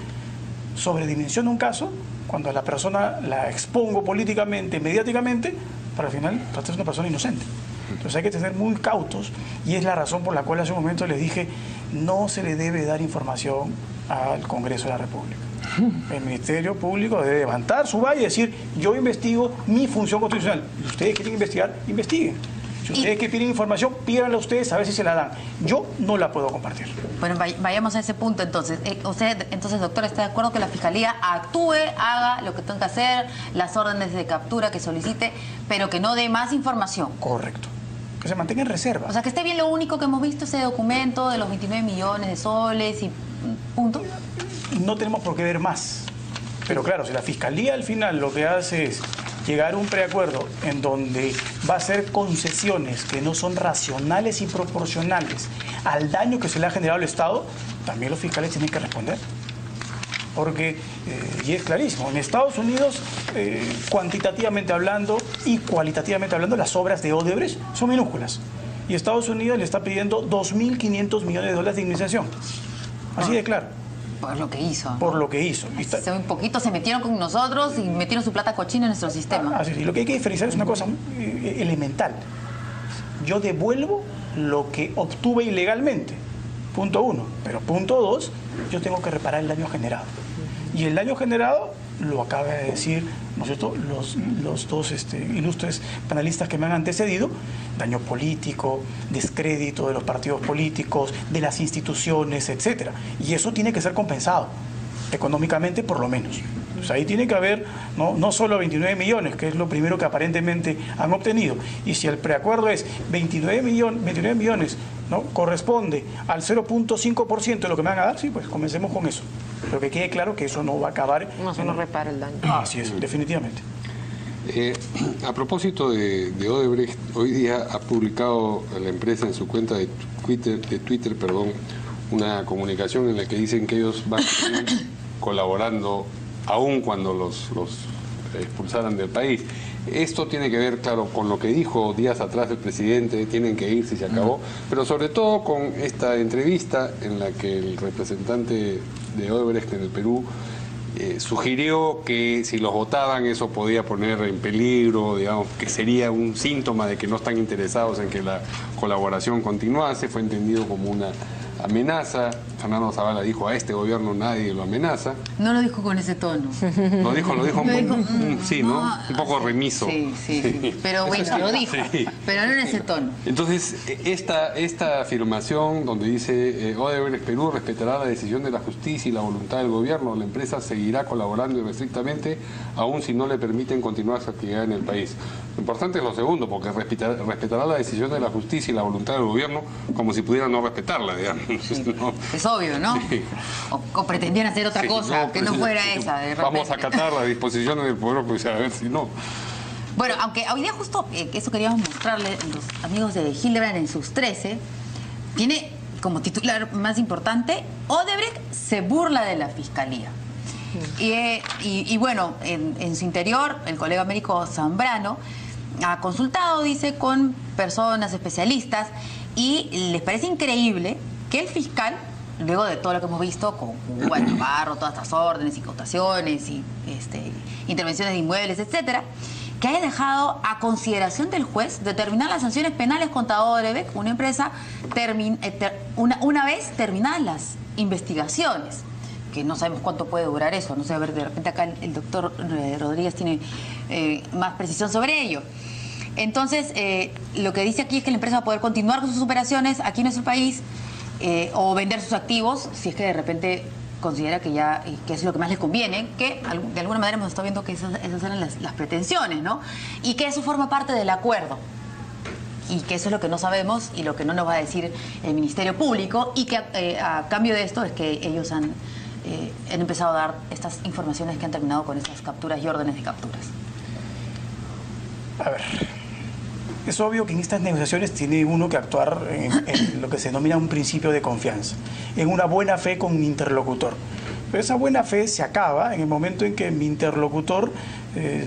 sobredimensiona un caso cuando a la persona la expongo políticamente, mediáticamente, para al final tratar de ser una persona inocente. Entonces hay que tener muy cautos y es la razón por la cual hace un momento les dije no se le debe dar información al Congreso de la República. El Ministerio Público debe levantar su valla y decir yo investigo mi función constitucional. Si ustedes quieren investigar, investiguen. Si ustedes que piden información, pídanla a ustedes a ver si se la dan. Yo no la puedo compartir. Bueno, vayamos a ese punto entonces. Usted, entonces, doctor, ¿está de acuerdo que la Fiscalía actúe, haga lo que tenga que hacer, las órdenes de captura que solicite, pero que no dé más información? Correcto. Que se mantenga en reserva. O sea, que esté bien lo único que hemos visto, ese documento de los 29 millones de soles y punto. No tenemos por qué ver más. Pero claro, si la Fiscalía al final lo que hace es llegar a un preacuerdo en donde va a hacer concesiones que no son racionales y proporcionales al daño que se le ha generado al Estado, también los fiscales tienen que responder. Porque, y es clarísimo, en Estados Unidos, cuantitativamente hablando y cualitativamente hablando, las obras de Odebrecht son minúsculas. Y Estados Unidos le está pidiendo $2.500 millones de indemnización. Así de claro. Por lo que hizo. Por lo que hizo. Un poquito se metieron con nosotros y metieron su plata cochina en nuestro sistema. Así es. Y lo que hay que diferenciar es una cosa elemental. Yo devuelvo lo que obtuve ilegalmente. Punto 1. Pero punto 2, yo tengo que reparar el daño generado. Y el daño generado lo acaba de decir, ¿no es cierto?, los dos ilustres panelistas que me han antecedido: daño político, descrédito de los partidos políticos, de las instituciones, etcétera. Y eso tiene que ser compensado, económicamente por lo menos. Pues ahí tiene que haber no solo 29 millones, que es lo primero que aparentemente han obtenido. Y si el preacuerdo es 29 millones, ¿no?, corresponde al 0.5% de lo que me van a dar, sí, pues comencemos con eso. Pero que quede claro que eso no va a acabar. No, eso no repara el daño. Así es, definitivamente. A propósito de Odebrecht, hoy día ha publicado la empresa en su cuenta de Twitter, una comunicación en la que dicen que ellos van a seguir colaborando aún cuando los expulsaran del país. Esto tiene que ver, claro, con lo que dijo días atrás el presidente, tienen que irse y se acabó, pero sobre todo con esta entrevista en la que el representante de Odebrecht en el Perú sugirió que si los votaban eso podía poner en peligro, digamos, que sería un síntoma de que no están interesados en que la colaboración continuase. Fue entendido como una amenaza. Fernando Zavala dijo: a este gobierno nadie lo amenaza. No lo dijo con ese tono. Lo dijo sí, ¿no? Un poco remiso. Sí. Pero bueno, lo dijo, sí, pero no en ese tono. Entonces, esta afirmación donde dice Odebrecht Perú respetará la decisión de la justicia y la voluntad del gobierno, la empresa seguirá colaborando irrestrictamente, aun si no le permiten continuar su actividad en el país. Lo importante es lo segundo, porque respetará la decisión de la justicia y la voluntad del gobierno como si pudiera no respetarla, digamos. Sí. ¿No? Es obvio, ¿no? Sí. O pretendían hacer otra cosa, que no fuera esa. De vamos a acatar las disposiciones del Poder Judicial, a ver si no. Bueno, aunque hoy día justo eso queríamos mostrarle a los amigos de Hildebrand en sus 13, tiene como titular más importante: Odebrecht se burla de la Fiscalía. Y bueno, en su interior, el colega Américo Zambrano ha consultado, dice, con personas especialistas y les parece increíble que el fiscal, luego de todo lo que hemos visto con Cuba, Navarro, todas estas órdenes, incautaciones y intervenciones de inmuebles, etcétera, que haya dejado a consideración del juez determinar las sanciones penales contra Odebrecht, una empresa, una vez terminadas las investigaciones, que no sabemos cuánto puede durar eso. No sé, a ver, de repente acá el doctor Rodríguez tiene más precisión sobre ello. Entonces, lo que dice aquí es que la empresa va a poder continuar con sus operaciones aquí en nuestro país, o vender sus activos si es que de repente considera que es lo que más les conviene, que de alguna manera hemos estado viendo que esas eran las pretensiones, ¿no? Y que eso forma parte del acuerdo, y que eso es lo que no sabemos y lo que no nos va a decir el Ministerio Público, y que a cambio de esto es que ellos han empezado a dar estas informaciones que han terminado con esas capturas y órdenes de capturas. A ver, es obvio que en estas negociaciones tiene uno que actuar en lo que se denomina un principio de confianza, en una buena fe con un interlocutor. Pero esa buena fe se acaba en el momento en que mi interlocutor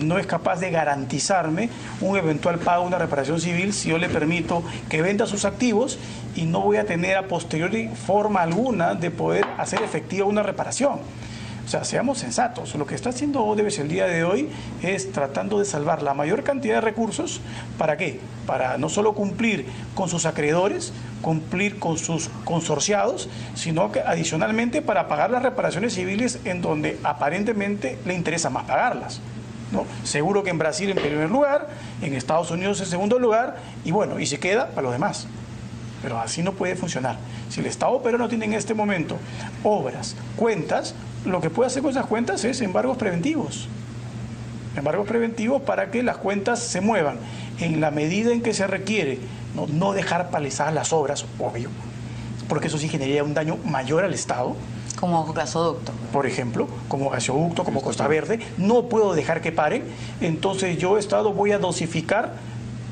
no es capaz de garantizarme un eventual pago, una reparación civil, si yo le permito que venda sus activos y no voy a tener a posteriori forma alguna de poder hacer efectiva una reparación. O sea, seamos sensatos. Lo que está haciendo Odebrecht el día de hoy es tratando de salvar la mayor cantidad de recursos. ¿Para qué? Para no solo cumplir con sus acreedores, cumplir con sus consorciados, sino que adicionalmente para pagar las reparaciones civiles en donde aparentemente le interesa más pagarlas, ¿no? Seguro que en Brasil en primer lugar, en Estados Unidos en segundo lugar, y bueno, y se queda para los demás. Pero así no puede funcionar. Si el Estado peruano tiene en este momento obras, cuentas, lo que puede hacer con esas cuentas es embargos preventivos. Embargos preventivos para que las cuentas se muevan en la medida en que se requiere, no dejar paralizadas las obras, obvio, porque eso sí generaría un daño mayor al Estado. Como gasoducto. Por ejemplo, como gasoducto, como Costa Verde, no puedo dejar que paren. Entonces yo, Estado, voy a dosificar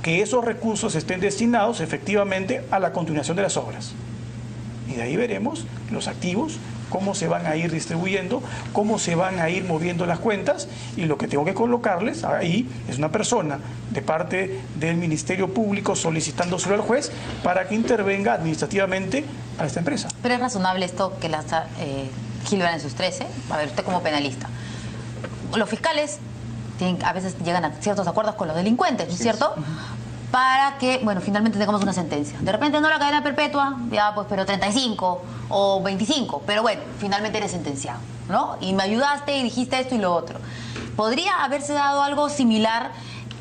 que esos recursos estén destinados efectivamente a la continuación de las obras. Y de ahí veremos los activos, cómo se van a ir distribuyendo, cómo se van a ir moviendo las cuentas, y lo que tengo que colocarles ahí es una persona de parte del Ministerio Público solicitándoselo al juez para que intervenga administrativamente a esta empresa. Pero es razonable esto que lanza Gilberto en sus 13. A ver, usted como penalista. Los fiscales a veces llegan a ciertos acuerdos con los delincuentes, ¿no es cierto? Para que, bueno, finalmente tengamos una sentencia. De repente no la cadena perpetua, ya pues, pero 35 o 25, pero bueno, finalmente eres sentenciado, ¿no? Y me ayudaste y dijiste esto y lo otro. ¿Podría haberse dado algo similar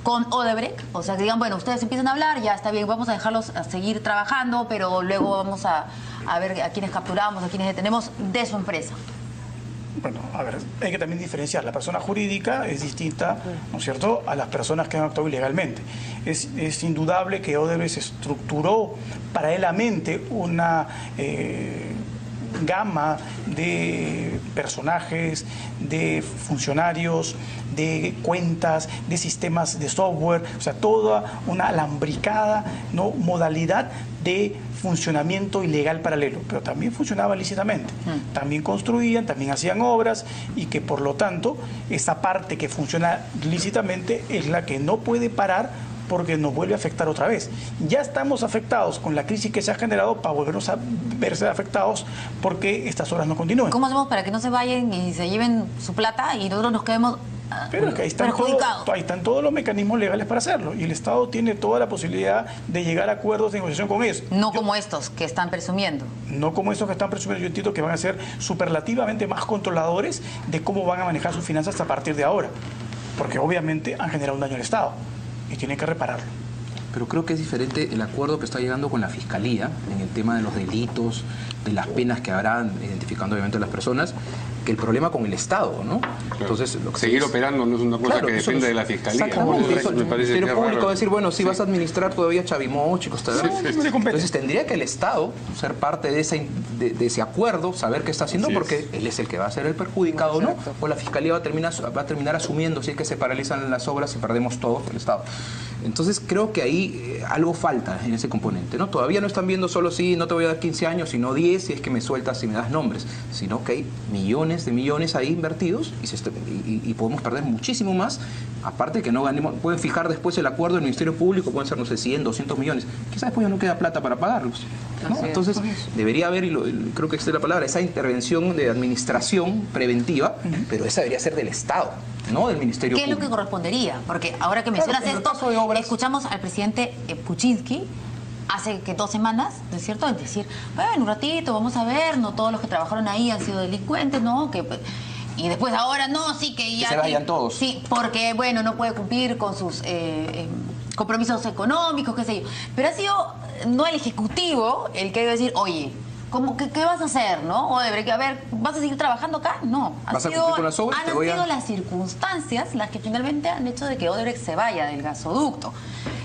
con Odebrecht? O sea, que digan, bueno, ustedes empiezan a hablar, ya está bien, vamos a dejarlos a seguir trabajando, pero luego vamos a ver a quiénes capturamos, a quiénes detenemos de su empresa. Bueno, a ver, hay que también diferenciar. La persona jurídica es distinta, ¿no es cierto?, a las personas que han actuado ilegalmente. Es indudable que Odebrecht estructuró paralelamente una gama de personajes, de funcionarios, de cuentas, de sistemas de software, o sea, toda una alambricada, ¿no?, modalidad de funcionamiento ilegal paralelo, pero también funcionaba lícitamente. También construían, también hacían obras, y que por lo tanto esa parte que funciona lícitamente es la que no puede parar porque nos vuelve a afectar otra vez. Ya estamos afectados con la crisis que se ha generado para volvernos a verse afectados porque estas obras no continúen. ¿Cómo hacemos para que no se vayan y se lleven su plata y nosotros nos quedemos pero que ahí están todos los mecanismos legales para hacerlo, y el Estado tiene toda la posibilidad de llegar a acuerdos de negociación con ellos. No como estos que están presumiendo. No como estos que están presumiendo. Yo entiendo que van a ser superlativamente más controladores de cómo van a manejar sus finanzas a partir de ahora, porque obviamente han generado un daño al Estado y tienen que repararlo. Pero creo que es diferente el acuerdo que está llegando con la Fiscalía en el tema de los delitos, de las penas que habrán, identificando obviamente a las personas, que el problema con el Estado, ¿no? Claro. Entonces, lo que seguir operando no es una cosa que depende de la Fiscalía. Exactamente. Eso me El parece Ministerio Público raro. va a decir, bueno, si vas a administrar todavía Chavimoche, Costa Verde. Entonces tendría que el Estado ser parte de ese acuerdo, saber qué está haciendo, porque él es el que va a ser el perjudicado, ¿no? O la Fiscalía va a terminar asumiendo si es que se paralizan las obras y perdemos todo el Estado. Entonces creo que ahí algo falta en ese componente, ¿no? Todavía no están viendo solo si no te voy a dar 15 años, sino 10 si es que me sueltas y me das nombres, sino que hay millones de millones ahí invertidos y podemos perder muchísimo más, aparte que no ganemos. Pueden fijar después el acuerdo del Ministerio Público, pueden ser, no sé, 100, 200 millones, quizás después ya no queda plata para pagarlos, ¿no? Entonces debería haber, y creo que esta es la palabra, esa intervención de administración preventiva, pero esa debería ser del Estado, no del Ministerio Público. ¿Qué es lo que correspondería? Porque ahora que mencionas esto, escuchamos al presidente Kuczynski hace que 2 semanas, ¿no es cierto?, es decir, bueno, un ratito, vamos a ver, no todos los que trabajaron ahí han sido delincuentes, ¿no? Y después ahora no, sí que ya... Que se vayan todos. Sí, porque, bueno, no puede cumplir con sus compromisos económicos, qué sé yo. Pero ha sido no el Ejecutivo el que debe decir, oye, ¿qué vas a hacer, no? O a ver, ¿vas a seguir trabajando acá? No. ¿Vas a cumplir con las obras? Han sido las circunstancias las que finalmente han hecho de que Odebrecht se vaya del gasoducto.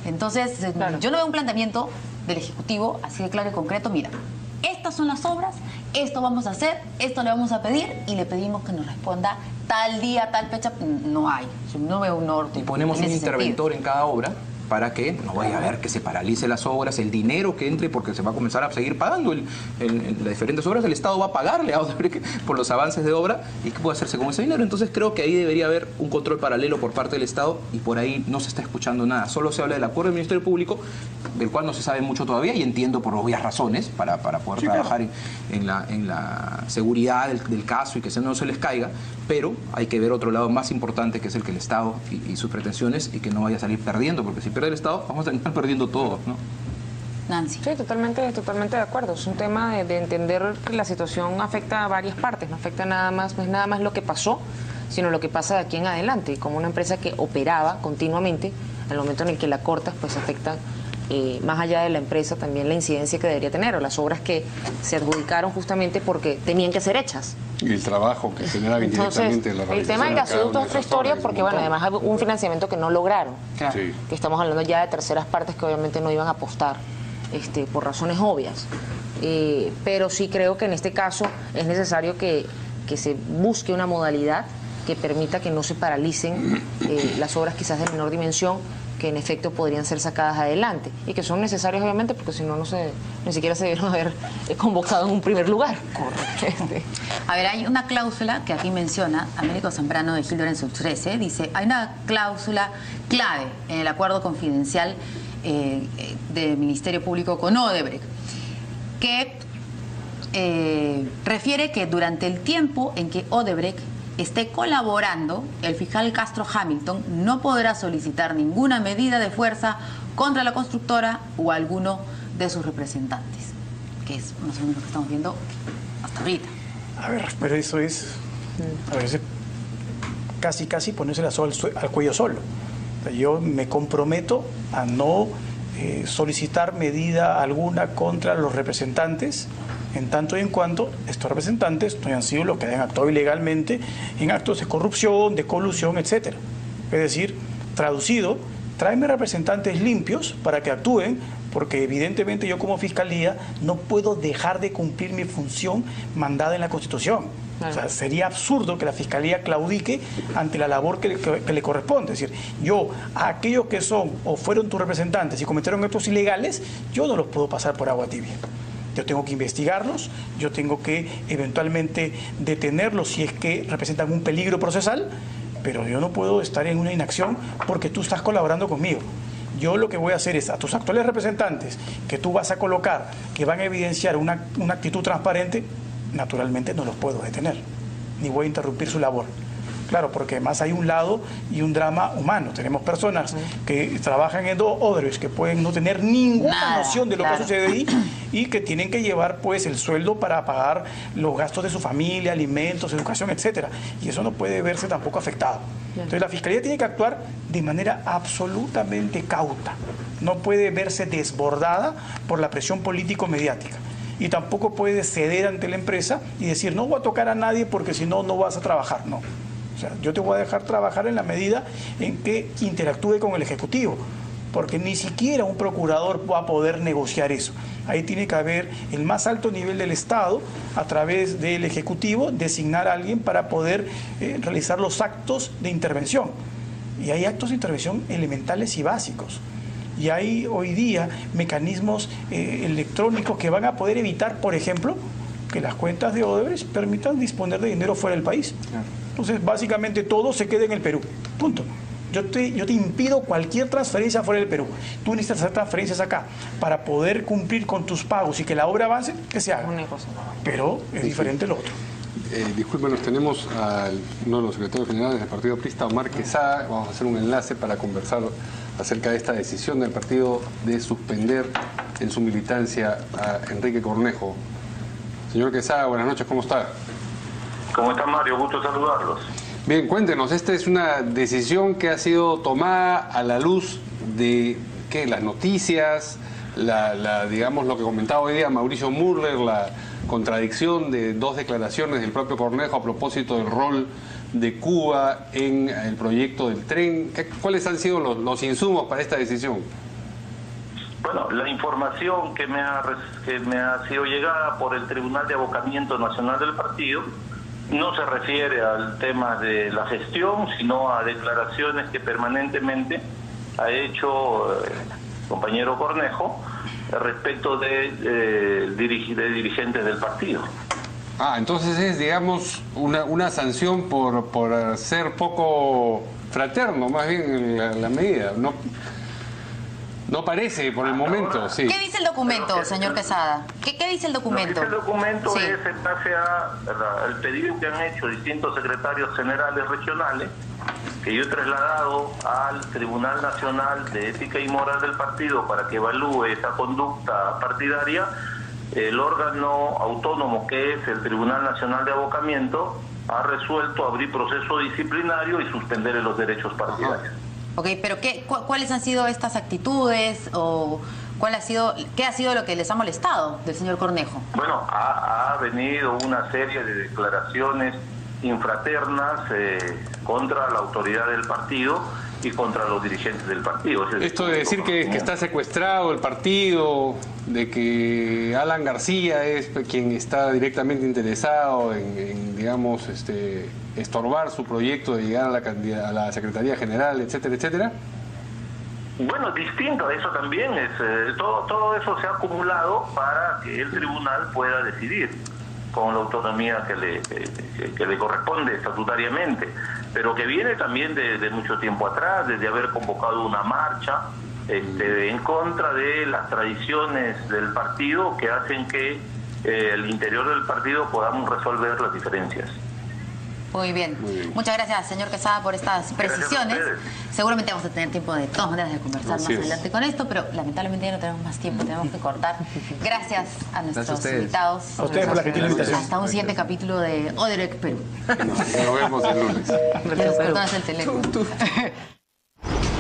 Entonces, yo no veo un planteamiento del Ejecutivo así de claro y concreto. Mira, estas son las obras, esto vamos a hacer, esto le vamos a pedir y le pedimos que nos responda tal día, tal fecha. No hay. Yo no veo un norte. Y ponemos un interventor en cada obra para que no vaya a haber que se paralice las obras, el dinero que entre, porque se va a comenzar a seguir pagando las diferentes obras, el Estado va a pagarle a Odebrecht por los avances de obra, y qué puede hacerse con ese dinero. Entonces creo que ahí debería haber un control paralelo por parte del Estado, y por ahí no se está escuchando nada. Solo se habla del acuerdo del Ministerio Público, del cual no se sabe mucho todavía, y entiendo por obvias razones, para poder trabajar en la seguridad del caso y que no se les caiga, pero hay que ver otro lado más importante, que es el que el Estado y sus pretensiones, y que no vaya a salir perdiendo, porque si pierde el Estado vamos a terminar perdiendo todos, ¿no? Nancy. Sí, totalmente de acuerdo. Es un tema de entender que la situación afecta a varias partes, no afecta nada más, no es nada más lo que pasó, sino lo que pasa de aquí en adelante. Como una empresa que operaba continuamente, al momento en el que la cortas, pues afecta más allá de la empresa también la incidencia que debería tener, o las obras que se adjudicaron justamente porque tenían que ser hechas. Y el trabajo que generaba indirectamente la realización. El tema del gasoducto es otra historia, porque bueno, además hay un financiamiento que no lograron. Claro. Sí. Que estamos hablando ya de terceras partes que obviamente no iban a apostar por razones obvias. Pero sí creo que en este caso es necesario que se busque una modalidad que permita que no se paralicen las obras quizás de menor dimensión, que en efecto podrían ser sacadas adelante y que son necesarias obviamente, porque si no, ni siquiera se debieron haber convocado en un primer lugar. A ver, hay una cláusula que aquí menciona Américo Zambrano de Gil Lorenzo 13, dice, hay una cláusula clave en el acuerdo confidencial del Ministerio Público con Odebrecht, que refiere que durante el tiempo en que Odebrecht esté colaborando, el fiscal Castro Hamilton no podrá solicitar ninguna medida de fuerza contra la constructora o alguno de sus representantes, que es más o menos lo que estamos viendo hasta ahorita. A ver, pero eso es, a ver, casi ponerse la soga al cuello solo. O sea, yo me comprometo a no solicitar medida alguna contra los representantes, en tanto y en cuanto estos representantes no hayan sido los que hayan actuado ilegalmente en actos de corrupción, de colusión, etcétera. Es decir, traducido, tráeme representantes limpios para que actúen, porque evidentemente yo como Fiscalía no puedo dejar de cumplir mi función mandada en la Constitución. O sea, sería absurdo que la Fiscalía claudique ante la labor que le corresponde. Es decir, yo, a aquellos que son o fueron tus representantes y cometieron actos ilegales, yo no los puedo pasar por agua tibia. Yo tengo que investigarlos, yo tengo que eventualmente detenerlos si es que representan un peligro procesal, pero yo no puedo estar en una inacción porque tú estás colaborando conmigo. Yo lo que voy a hacer es a tus actuales representantes que tú vas a colocar, que van a evidenciar una actitud transparente, naturalmente no los puedo detener, ni voy a interrumpir su labor. Claro, porque además hay un lado y un drama humano. Tenemos personas que trabajan en Odebrecht que pueden no tener ninguna noción de lo que sucede ahí y que tienen que llevar pues el sueldo para pagar los gastos de su familia, alimentos, educación, etcétera. Y eso no puede verse tampoco afectado. Entonces la Fiscalía tiene que actuar de manera absolutamente cauta. No puede verse desbordada por la presión político-mediática. Y tampoco puede ceder ante la empresa y decir, no voy a tocar a nadie porque si no, no vas a trabajar. No. O sea, yo te voy a dejar trabajar en la medida en que interactúe con el Ejecutivo, porque ni siquiera un procurador va a poder negociar eso. Ahí tiene que haber el más alto nivel del Estado, a través del Ejecutivo, designar a alguien para poder realizar los actos de intervención. Y hay actos de intervención elementales y básicos. Y hay hoy día mecanismos electrónicos que van a poder evitar, por ejemplo, que las cuentas de Odebrecht permitan disponer de dinero fuera del país. Entonces, básicamente todo se queda en el Perú. Punto. Yo te impido cualquier transferencia fuera del Perú. Tú necesitas hacer transferencias acá para poder cumplir con tus pagos y que la obra avance, que se haga. Pero es diferente lo otro. Disculpen, nos tenemos a uno de los secretarios generales del Partido Aprista, Omar Quesada. Vamos a hacer un enlace para conversar acerca de esta decisión del partido de suspender en su militancia a Enrique Cornejo. Señor Quesada, buenas noches, ¿cómo está? ¿Cómo está, Mario? Gusto saludarlos. Bien, cuéntenos, esta es una decisión que ha sido tomada a la luz de ¿qué? Las noticias, digamos lo que comentaba hoy día Mauricio Murler, la contradicción de dos declaraciones del propio Cornejo a propósito del rol de Cuba en el proyecto del tren. ¿Cuáles han sido los insumos para esta decisión? Bueno, la información que me ha sido llegada por el Tribunal de Abocamiento Nacional del partido no se refiere al tema de la gestión, sino a declaraciones que permanentemente ha hecho compañero Cornejo respecto de dirigentes del partido. Entonces es, digamos, una sanción por ser poco fraterno, más bien en la medida. No parece por el momento, sí. ¿Qué dice el documento, señor Quesada? ¿Qué dice el documento? Lo que dice el documento es en base al pedido que han hecho distintos secretarios generales regionales, que yo he trasladado al Tribunal Nacional de Ética y Moral del partido para que evalúe esa conducta partidaria. El órgano autónomo que es el Tribunal Nacional de Abocamiento ha resuelto abrir proceso disciplinario y suspender los derechos partidarios. Ok, pero ¿cuáles han sido estas actitudes o qué ha sido lo que les ha molestado del señor Cornejo? Bueno, ha venido una serie de declaraciones infraternas contra la autoridad del partido y contra los dirigentes del partido. Esto de decir que está secuestrado el partido, de que Alan García es quien está directamente interesado en digamos, estorbar su proyecto de llegar a la Secretaría General, etcétera, etcétera. Bueno, distinto a eso también es todo eso se ha acumulado para que el tribunal pueda decidir con la autonomía que le corresponde estatutariamente, pero que viene también de mucho tiempo atrás, desde haber convocado una marcha en contra de las tradiciones del partido que hacen que el interior del partido podamos resolver las diferencias. Muy bien. Muchas gracias, señor Quesada, por estas precisiones. Seguramente vamos a tener tiempo de todas maneras de conversar más adelante con esto, pero lamentablemente ya no tenemos más tiempo, tenemos que cortar. Gracias a nuestros invitados. A ustedes por la gentil invitación. Hasta un siguiente capítulo de Oderec Perú. Nos vemos el lunes. Nos cortamos el teléfono.